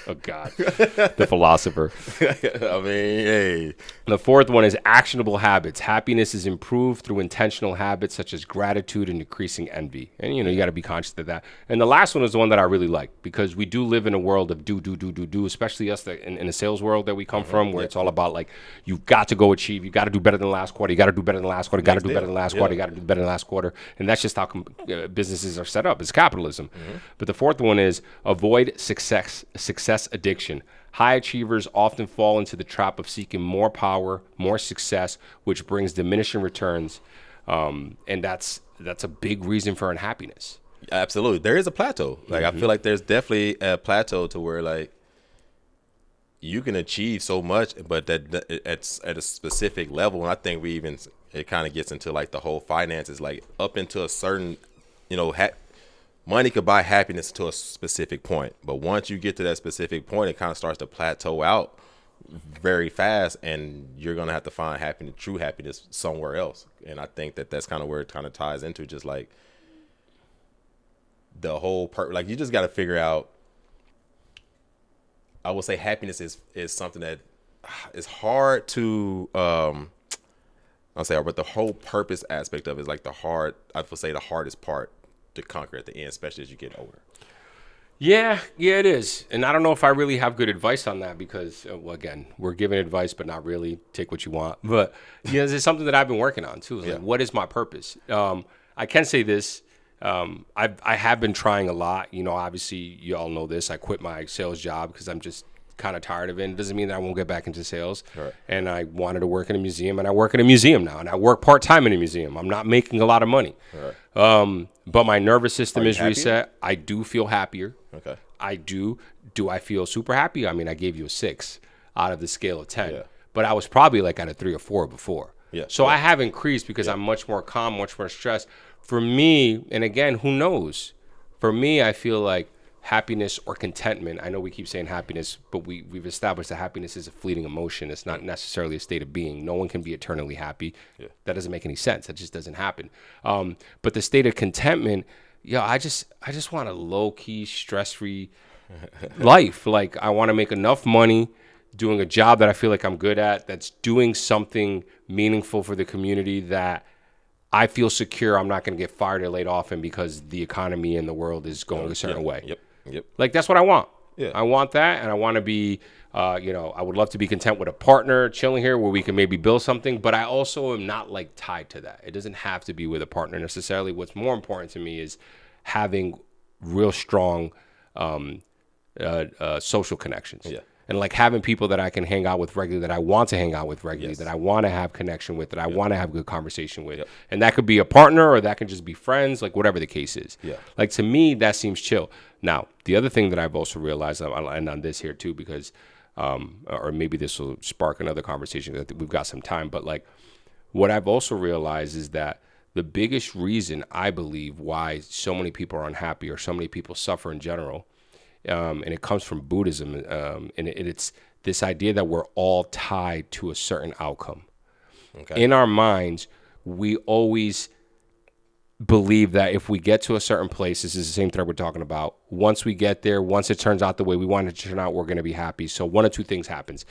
Oh, God. The philosopher. I mean, hey. The fourth one is actionable habits. Happiness is improved through intentional habits such as gratitude and decreasing envy. And, you got to be conscious of that. And the last one is the one that I really like, because we do live in a world of do, especially us in the sales world that we come from, where it's all about like, you've got to go achieve. You got to do better than last quarter. You got to do better than last quarter. You got to do better than last quarter. You got to do better than last quarter. And that's just how businesses are set up. It's capitalism. But the fourth one is avoid success addiction. High achievers often fall into the trap of seeking more power, more success, which brings diminishing returns. And that's a big reason for unhappiness. Absolutely. There is a plateau. Like, I feel like there's definitely a plateau to where like you can achieve so much, but that it's at a specific level. And I think it kind of gets into like the whole finances, like up into a certain, money could buy happiness to a specific point. But once you get to that specific point, it kind of starts to plateau out very fast, and you're going to have to find true happiness somewhere else. And I think that's kind of where it kind of ties into just like the whole like you just got to figure out. I would say happiness is something that is hard to but the whole purpose aspect of it is like I would say the hardest part to conquer at the end, especially as you get older. Yeah, it is. And I don't know if I really have good advice on that, because again, we're giving advice, but not really. Take what you want. But it's something that I've been working on too. Like, what is my purpose? I can say this. I have been trying a lot. Obviously, you all know this. I quit my sales job because I'm just kind of tired of it. It doesn't mean that I won't get back into sales. Right. And I wanted to work in a museum, and I work in a museum now, and I work part-time in a museum. I'm not making a lot of money. Right. But my nervous system is reset. I do feel happier. Okay. I do. Do I feel super happy? I mean, I gave you a 6 out of the scale of 10. Yeah. But I was probably like at a 3 or 4 before. Yeah. So I have increased because I'm much more calm, much more stressed. For me, and again, who knows? For me, I feel like happiness or contentment. I know we keep saying happiness, but we've established that happiness is a fleeting emotion. It's not necessarily a state of being. No one can be eternally happy. Yeah. That doesn't make any sense. That just doesn't happen. But the state of contentment, I just want a low-key, stress-free life. Like, I want to make enough money doing a job that I feel like I'm good at, that's doing something meaningful for the community, that I feel secure I'm not going to get fired or laid off in because the economy and the world is going a certain way. Yep. Like, that's what I want. Yeah. I want that, and I want to be, I would love to be content with a partner chilling here where we can maybe build something, but I also am not like tied to that. It doesn't have to be with a partner necessarily. What's more important to me is having real strong social connections. Yeah. and like having people that I can hang out with regularly, that I want to hang out with regularly, that I want to have connection with, that I want to have good conversation with. And that could be a partner or that can just be friends, like whatever the case is. Like to me, that seems chill. Now, the other thing that I've also realized, I'll end on this here too, because, or maybe this will spark another conversation. I think we've got some time, but like what I've also realized is that the biggest reason I believe why so many people are unhappy or so many people suffer in general, and it comes from Buddhism, and it's this idea that we're all tied to a certain outcome. In our minds, we always believe that if we get to a certain place, this is the same thread we're talking about. Once we get there, once it turns out the way we want it to turn out, we're going to be happy. So one of two things happens.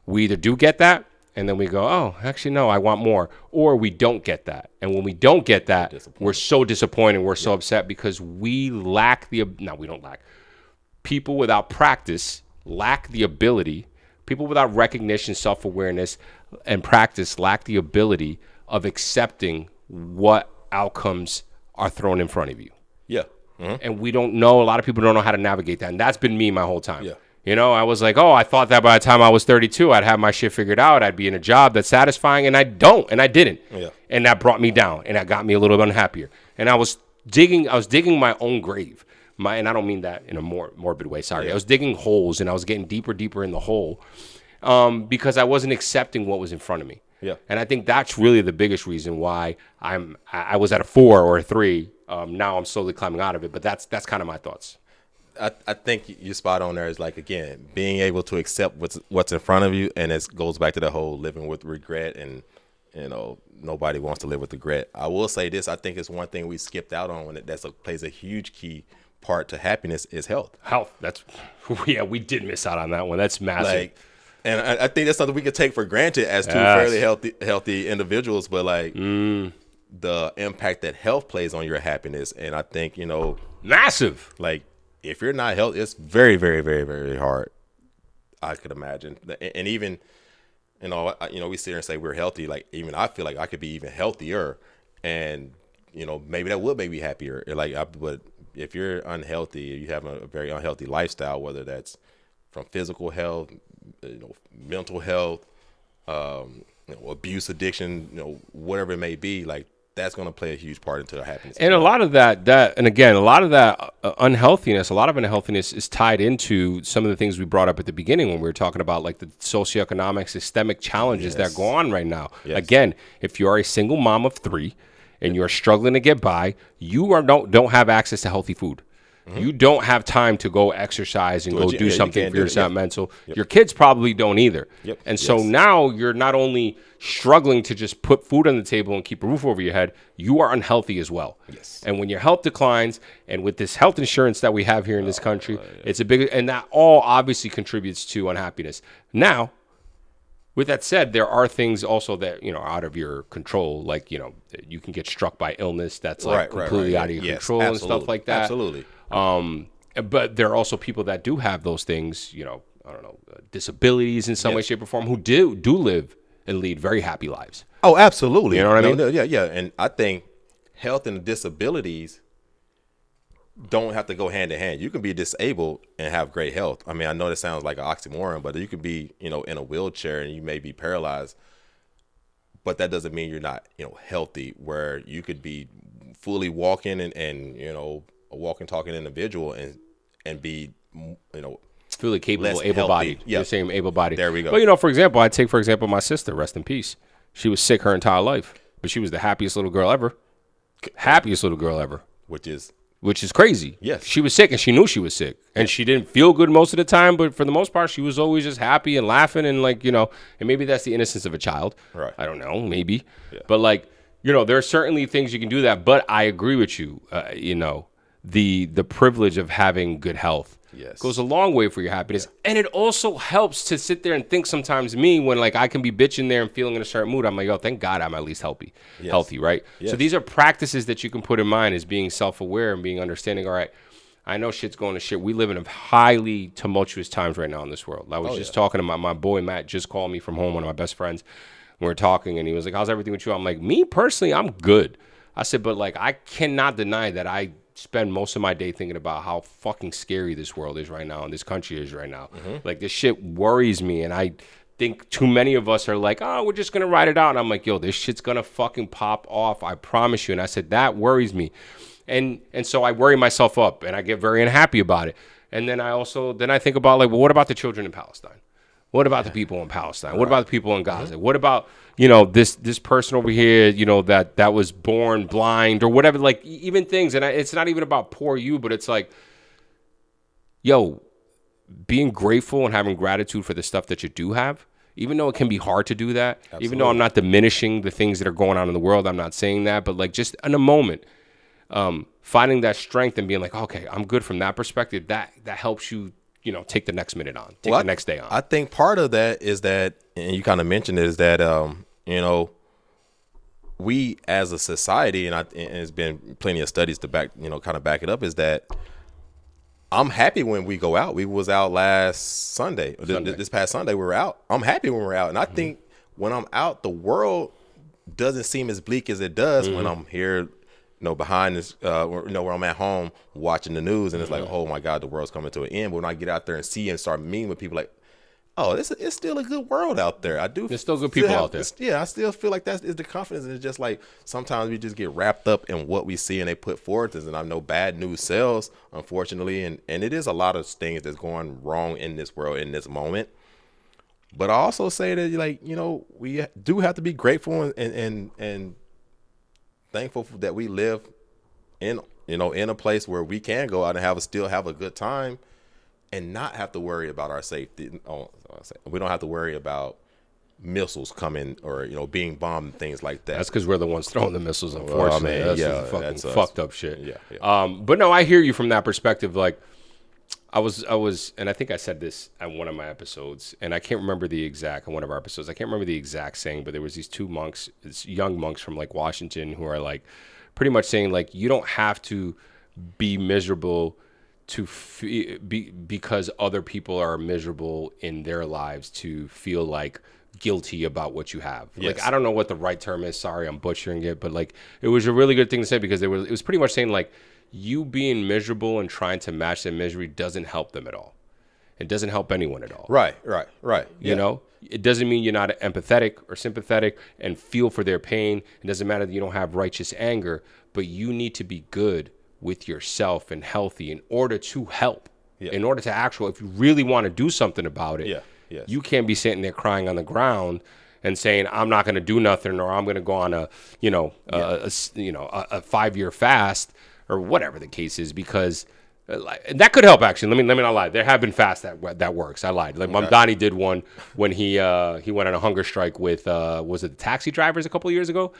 We either do get that, and then we go, oh, actually, no, I want more. Or we don't get that. And when we don't get that, we're so disappointed. We're so upset because we lack we don't lack. People without practice lack the ability. People without recognition, self-awareness, and practice lack the ability of accepting what outcomes are thrown in front of you. And we don't know, a lot of people don't know how to navigate that. And that's been me my whole time. You know, I was like, oh, I thought that by the time I was 32, I'd have my shit figured out. I'd be in a job that's satisfying, and I don't, and I didn't. And that brought me down, and that got me a little bit unhappier. And I was digging my own grave. And I don't mean that in a more morbid way, sorry. I was digging holes, and I was getting deeper in the hole because I wasn't accepting what was in front of me. And I think that's really the biggest reason why I was at a 4 or a 3. Now I'm slowly climbing out of it, but that's kind of my thoughts. I think you're spot on there. Is like, again, being able to accept what's in front of you, and it goes back to the whole living with regret, and you know, nobody wants to live with regret. I will say this: I think it's one thing we skipped out on, and plays a huge key part to happiness is health. That's we did miss out on that one. That's massive. And I think that's something we could take for granted as two fairly healthy individuals, but like the impact that health plays on your happiness, and I think, you know, massive. Like, if you're not healthy, it's very, very, very, very hard. I could imagine, and even, you know, we sit here and say we're healthy. Like, even I feel like I could be even healthier, and you know, maybe that would make me happier. But if you're unhealthy, you have a very unhealthy lifestyle, whether that's from physical health, you know, mental health, you know, abuse, addiction, you know, whatever it may be, like, that's going to play a huge part into happiness. And a lot of that, and again, a lot of that unhealthiness is tied into some of the things we brought up at the beginning when we were talking about like the socioeconomic, systemic challenges that go on right now. Again, if you are a single mom of 3 and you're struggling to get by, you don't have access to healthy food. You don't have time to go exercise and go do something for yourself mental. Your kids probably don't either. And so now you're not only struggling to just put food on the table and keep a roof over your head, you are unhealthy as well. And when your health declines, and with this health insurance that we have here in this country, it's a big, and that all obviously contributes to unhappiness. Now, with that said, there are things also that, you know, out of your control, like, you know, you can get struck by illness that's like completely out of your control and stuff like that. But there are also people that do have those things, you know, I don't know, disabilities in some way, shape, or form, who do live and lead very happy lives. Oh, absolutely. You know what I mean? Yeah. And I think health and disabilities don't have to go hand in hand. You can be disabled and have great health. I mean, I know that sounds like an oxymoron, but you could be, you know, in a wheelchair and you may be paralyzed, but that doesn't mean you're not, you know, healthy, where you could be fully walking and you know, a walking, talking individual and be, you know, fully capable, able-bodied. You're saying able-bodied. There we go. But, you know, for example, I take, for example, my sister, rest in peace. She was sick her entire life, but she was the happiest little girl ever. Which is crazy. Yes. She was sick and she knew she was sick. And she didn't feel good most of the time, but for the most part, she was always just happy and laughing and, like, you know, and maybe that's the innocence of a child. Right. I don't know, maybe. Yeah. But, like, you know, there are certainly things you can do that. But I agree with you, you know, the privilege of having good health goes a long way for your happiness. And it also helps to sit there and think sometimes when like I can be bitching there and feeling in a certain mood, I'm like, oh, thank God I'm at least healthy, right? So these are practices that you can put in mind as being self-aware and being understanding. All right, I know shit's going to shit. We live in highly tumultuous times right now in this world. I was just talking to my boy Matt, just called me from home, one of my best friends. We were talking and he was like, how's everything with you? I'm like, me personally, I'm good. I said, but like, I cannot deny that I spend most of my day thinking about how fucking scary this world is right now and this country is right now. Like, this shit worries me, and I think too many of us are like, oh, we're just gonna ride it out. And I'm like, yo, this shit's gonna fucking pop off. I promise you. And I said, that worries me. And so I worry myself up, and I get very unhappy about it. And then I think about, like, well, what about the children in Palestine? What about the people in Palestine? What about the people in Gaza? What about, this person over here, that was born blind or whatever, like, even things. And it's not even about poor you, but it's like, yo, being grateful and having gratitude for the stuff that you do have, even though it can be hard to do that, Absolutely. Even though I'm not diminishing the things that are going on in the world, I'm not saying that, but like just in a moment, finding that strength and being like, okay, I'm good from that perspective, that helps you, take the next minute on, the next day on. I think part of that is that, and you kind of mentioned it, is that, we as a society, and it's been plenty of studies to back it up, is that I'm happy when we go out. We was out last Sunday. This past Sunday we were out. I'm happy when we're out. And I think when I'm out, the world doesn't seem as bleak as it does when I'm here, behind this, where I'm at home watching the news, and it's like, oh my God, the world's coming to an end. But when I get out there and see and start meeting with people, like, oh, it's still a good world out there. There's still good people out there. Yeah, I still feel like that is the confidence. And it's just like sometimes we just get wrapped up in what we see and they put forward to us. And I know bad news sells, unfortunately, and it is a lot of things that's going wrong in this world in this moment. But I also say that, like, we do have to be grateful and thankful that we live in a place where we can go out and still have a good time and not have to worry about our safety. We don't have to worry about missiles coming or being bombed and things like that. That's because we're the ones throwing the missiles, unfortunately. That's fucked up shit. Yeah. But no, I hear you from that perspective. Like, I was, and I think I said this at one of my episodes, and I can't remember one of our episodes, I can't remember the exact saying, but there was these two monks, young monks from like Washington, who are like pretty much saying, like, you don't have to be miserable because other people are miserable in their lives to feel like guilty about what you have. Yes. Like, I don't know what the right term is. Sorry, I'm butchering it, but like, it was a really good thing to say, because it was pretty much saying, like, you being miserable and trying to match their misery doesn't help them at all. It doesn't help anyone at all. Right. Yeah. It doesn't mean you're not empathetic or sympathetic and feel for their pain. It doesn't matter that you don't have righteous anger, but you need to be good with yourself and healthy in order to help. Yeah. In order to if you really want to do something about it, Yes. You can't be sitting there crying on the ground and saying, I'm not going to do nothing, or I'm going to go on a 5-year fast, or whatever the case is, because that could help, actually. Let me not lie. There have been fasts that works. I lied. Like, Mom Donnie did one when he went on a hunger strike with was it the taxi drivers a couple of years ago?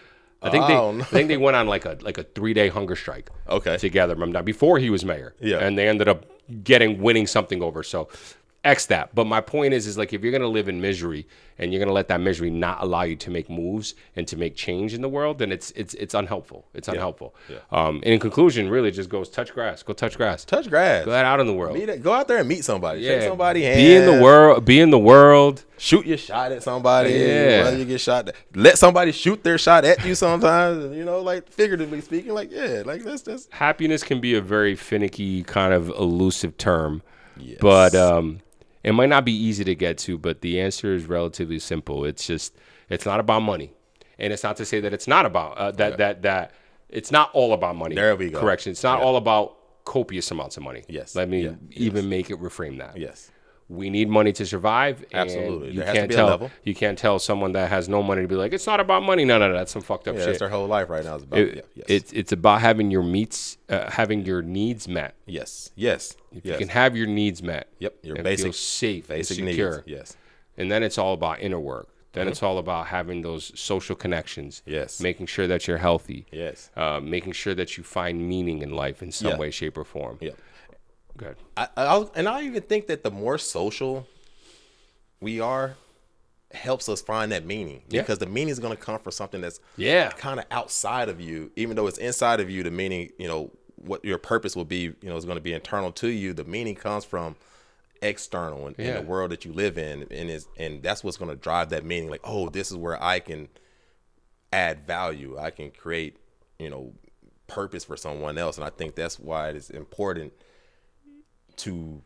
I think they went on like a 3-day hunger strike. Together, before he was mayor. Yeah. And they ended up winning something over. So X that. But my point is like, if you're gonna live in misery and you're gonna let that misery not allow you to make moves and to make change in the world, then it's unhelpful. It's unhelpful. Yeah. And in conclusion, really, it just goes touch grass. Go touch grass. Touch grass. Go out in the world. Go out there and meet somebody. Yeah. Shake somebody's hand. Be in the world. Shoot your shot at somebody. Yeah. Whether you get shot. Let somebody shoot their shot at you sometimes. Like, figuratively speaking, like, yeah, like that's happiness can be a very finicky, kind of elusive term. Yes. But it might not be easy to get to, but the answer is relatively simple. It's not about money. And it's not to say that it's not about that it's not all about money. There we go. Correction. It's not all about copious amounts of money. Yes. Let me even make it reframe that. Yes. We need money to survive. Absolutely. You can't tell someone that has no money to be like, it's not about money. No, that's some fucked up shit. That's their whole life right now. Is about It's about having your needs met. Yes. If you can have your needs met. Yep. Your and basic, feel safe, basic and secure. needs. Yes. And then it's all about inner work. Then it's all about having those social connections. Yes. Making sure that you're healthy. Yes. Making sure that you find meaning in life in some way, shape, or form. Yeah. Good. I even think that the more social we are, helps us find that meaning, because the meaning is going to come from something that's kind of outside of you. Even though it's inside of you, the meaning, what your purpose will be, is going to be internal to you. The meaning comes from external in the world that you live in, and that's what's going to drive that meaning. Like, oh, this is where I can add value. I can create, purpose for someone else. And I think that's why it is important to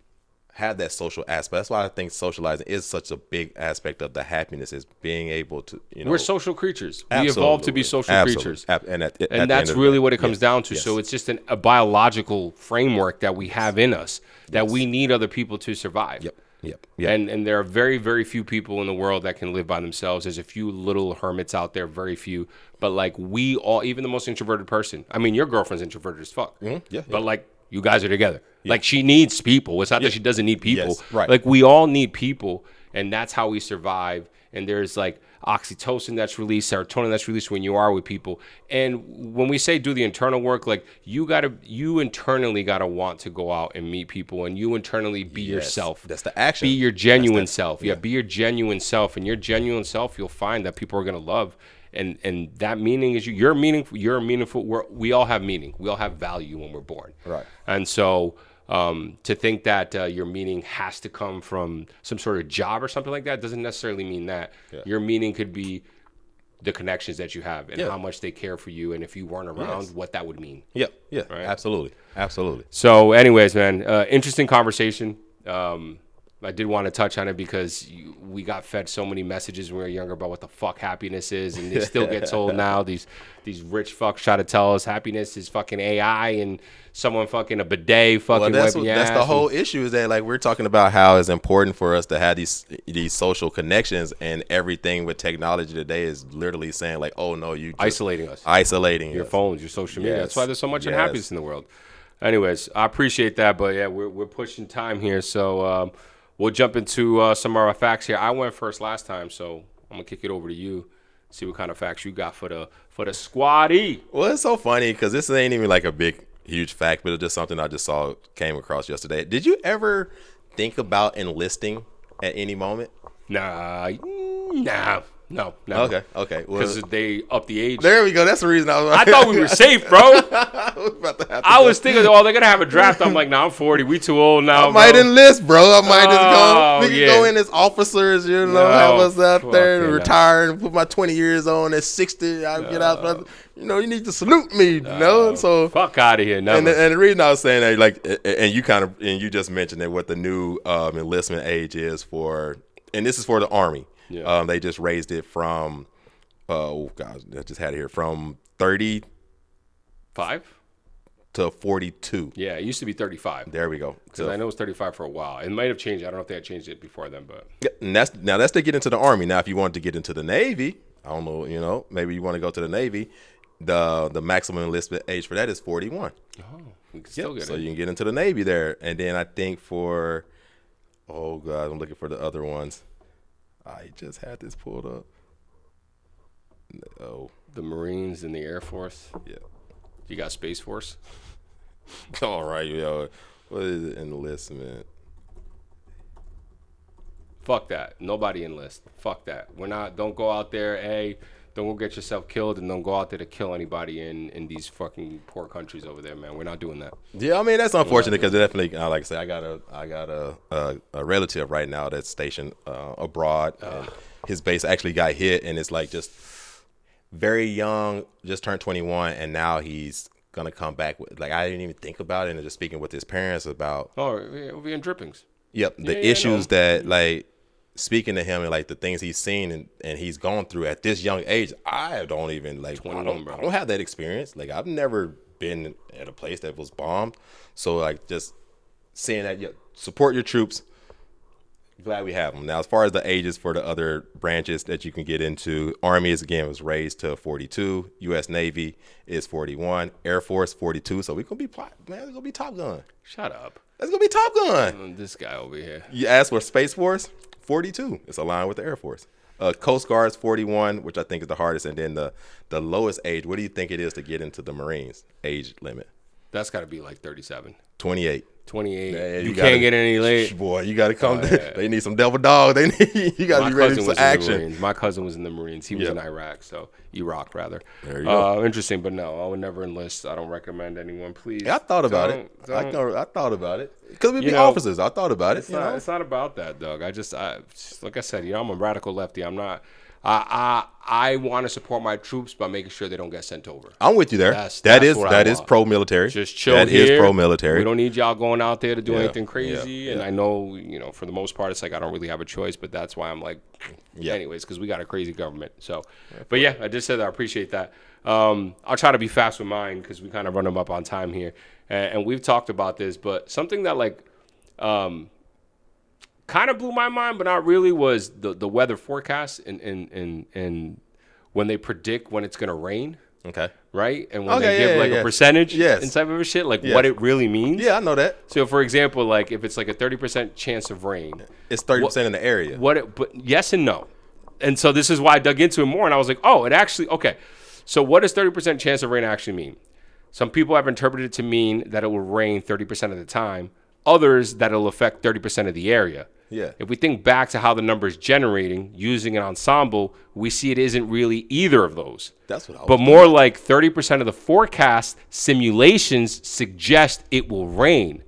have that social aspect. That's why I think socializing is such a big aspect of the happiness, is being able to, we're social creatures. We Absolutely. evolved to be social creatures. And that's really what it comes down to. So it's just a biological framework that we have in us that we need other people to survive. Yep. And there are very, very few people in the world that can live by themselves. There's a few little hermits out there, very few. But like we all, even the most introverted person. I mean, your girlfriend's introverted as fuck. But like you guys are together. Like she needs people. It's not that she doesn't need people. Yes, right. Like we all need people, and that's how we survive. And there's like oxytocin that's released, serotonin that's released when you are with people. And when we say do the internal work, like you internally gotta want to go out and meet people, and you internally be yourself. That's the action. Be your genuine self. Yeah, be your genuine self, and your genuine self, you'll find that people are gonna love. And that meaning is you're meaningful. You're meaningful. We all have meaning. We all have value when we're born. Right. And so to think that your meaning has to come from some sort of job or something like that doesn't necessarily mean that. Your meaning could be the connections that you have and how much they care for you, and if you weren't around, what that would mean. Yeah. Right? Absolutely. So anyways, man, interesting conversation. I did want to touch on it because we got fed so many messages when we were younger about what the fuck happiness is, and they still get told now. These rich fucks try to tell us happiness is fucking AI and someone fucking a bidet fucking wiping your ass. That's the whole issue, is that like we're talking about how it's important for us to have these social connections, and everything with technology today is literally saying like, oh no, you just isolating your phones, your social media. That's why there's so much unhappiness in the world. Anyways, I appreciate that, but yeah, we're pushing time here, so we'll jump into some of our facts here. I went first last time, so I'm gonna kick it over to you. See what kind of facts you got for the squaddy. Well, it's so funny because this ain't even like a big, huge fact, but it's just something I just came across yesterday. Did you ever think about enlisting at any moment? Nah. No. Okay. Because they up the age. There we go. That's the reason I thought we were safe, bro. I was thinking, they're going to have a draft. I'm like, I'm 40. We too old now. I might enlist, bro. I might just go. We can go in as officers, have us out there, retire, and put my 20 years on at 60. I'll get out. You need to salute me, So fuck out of here. And the reason I was saying that, like, and you just mentioned that what the new enlistment age is for, and this is for the Army. Yeah. They just raised it from, I just had it here, from 35 to 42. Yeah, it used to be 35. There we go. Because I know it was 35 for a while. It might have changed. I don't know if they had changed it before then, but and that's to get into the Army. Now, if you wanted to get into the Navy, I don't know, maybe you want to go to the Navy. The maximum enlistment age for that is 41. Oh, we can still get it. So you can get into the Navy there, and then I think for, I'm looking for the other ones. I just had this pulled up. Oh, the Marines and the Air Force. Yeah. You got Space Force. All right, what is it? Enlistment. Fuck that. Nobody enlist. Fuck that. Don't go out there, don't go get yourself killed, and don't go out there to kill anybody in these fucking poor countries over there, man. We're not doing that. Yeah, I mean, that's unfortunate because definitely, like I say, I got a relative right now that's stationed abroad, and his base actually got hit, and it's like just very young, just turned 21, and now he's gonna come back with, like, I didn't even think about it, and just speaking with his parents about. Oh, we'll be in drippings. Yep, the issues that, like, speaking to him and like the things he's seen and he's gone through at this young age, I don't even like. I don't have that experience. Like, I've never been at a place that was bombed, so like just seeing that, support your troops. Glad we have them. Now, as far as the ages for the other branches that you can get into, Army was raised to 42. U.S. Navy is 41. Air Force 42. So we're gonna be Top Gun. Shut up. That's gonna be Top Gun. This guy over here. You asked for Space Force. 42. It's aligned with the Air Force. Coast Guard's 41, which I think is the hardest, and then the lowest age. What do you think it is to get into the Marines age limit? That's got to be like 37. 28. 28. Man, you can't get any late. Boy, you got to come. They need some devil dog. You got to be ready for action. My cousin was in the Marines. He was in Iraq, Iraq rather. There you go. Interesting, but no, I would never enlist. I don't recommend anyone. Please. Yeah, I thought about it. I thought about it because we'd be officers. I thought about it. It's not about that, Doug. Like I said, I'm a radical lefty. I'm not. I want to support my troops by making sure they don't get sent over. I'm with you there. That is pro-military. Just chill here. That is pro-military. We don't need y'all going out there to do anything crazy. And I know, for the most part, it's like I don't really have a choice, but that's why I'm like, anyways, because we got a crazy government. So, but yeah, I just said that. I appreciate that. I'll try to be fast with mine because we kind of run them up on time here. And we've talked about this, but something that kind of blew my mind, but not really, was the weather forecast and when they predict when it's going to rain. Okay. Right? And when they give a percentage and type of a shit, what it really means. Yeah, I know that. So, for example, if it's a 30% chance of rain. It's 30% in the area. But yes and no. And so this is why I dug into it more, and I was like, oh, it actually, okay. So what does 30% chance of rain actually mean? Some people have interpreted it to mean that it will rain 30% of the time. Others, that it'll affect 30% of the area. Yeah. If we think back to how the number is generating using an ensemble, we see it isn't really either of those. That's what I was But more like 30% of the forecast simulations suggest it will rain.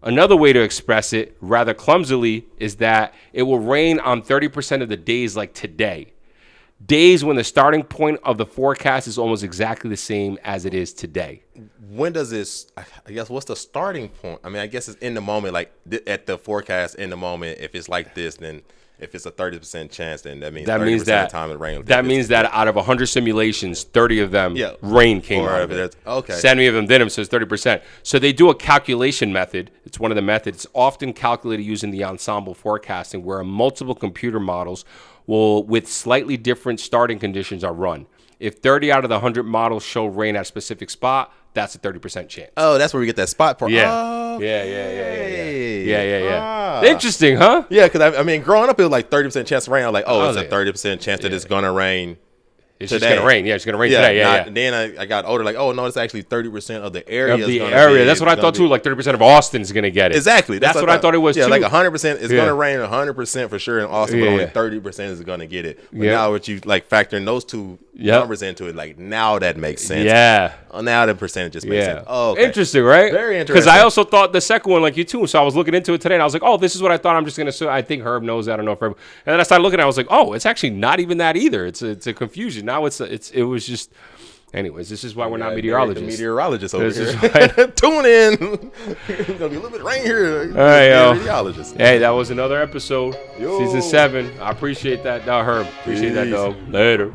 Another way to express it, rather clumsily, is that it will rain on 30% of the days like today. Days when the starting point of the forecast is almost exactly the same as it is today. When does this, I guess, what's the starting point? I mean, I guess it's in the moment, at the forecast in the moment. If it's like this, then if it's a 30% chance, then that means 30% of the time it rains. That means that out of 100 simulations, 30 of them, rain came out of it. Okay. 70 of them didn't, so it's 30%. So they do a calculation method. It's one of the methods often calculated using the ensemble forecasting, where multiple computer models with slightly different starting conditions are run. If 30 out of the 100 models show rain at a specific spot, that's a 30% chance. Oh, that's where we get that spot part. Yeah. Oh, Yeah. Interesting, huh? Yeah, because I mean, growing up, it was like 30% chance of rain. I was like, it's a 30% chance that it's going to rain. It's just going to rain. Yeah, it's going to rain today. Yeah. Then I got older, no, it's actually 30% of the area. That's what I thought too. Like 30% of Austin is going to get it. Exactly. That's what I thought it was too. Yeah, like 100% is going to rain 100% for sure in Austin, but only 30% is going to get it. But now with you factoring those two numbers into it, now that makes sense. Yeah. Now the percentages make sense. Oh, okay. Interesting, right? Very interesting. Because I also thought the second one like you too. So I was looking into it today and I was like, oh, this is what I thought. I'm just going to, I think Herb knows that. I don't know if Herb. And then I started looking at it. I was like, oh, it's actually not even that either. It's a confusion. Now it was just, anyways, this is why we're not meteorologists. Meteorologists over here. Tune in. It's going to be a little bit of rain here. All right, yo. Meteorologists. Hey, that was another episode. Season 7. I appreciate that, Herb. Appreciate that, dog. Later.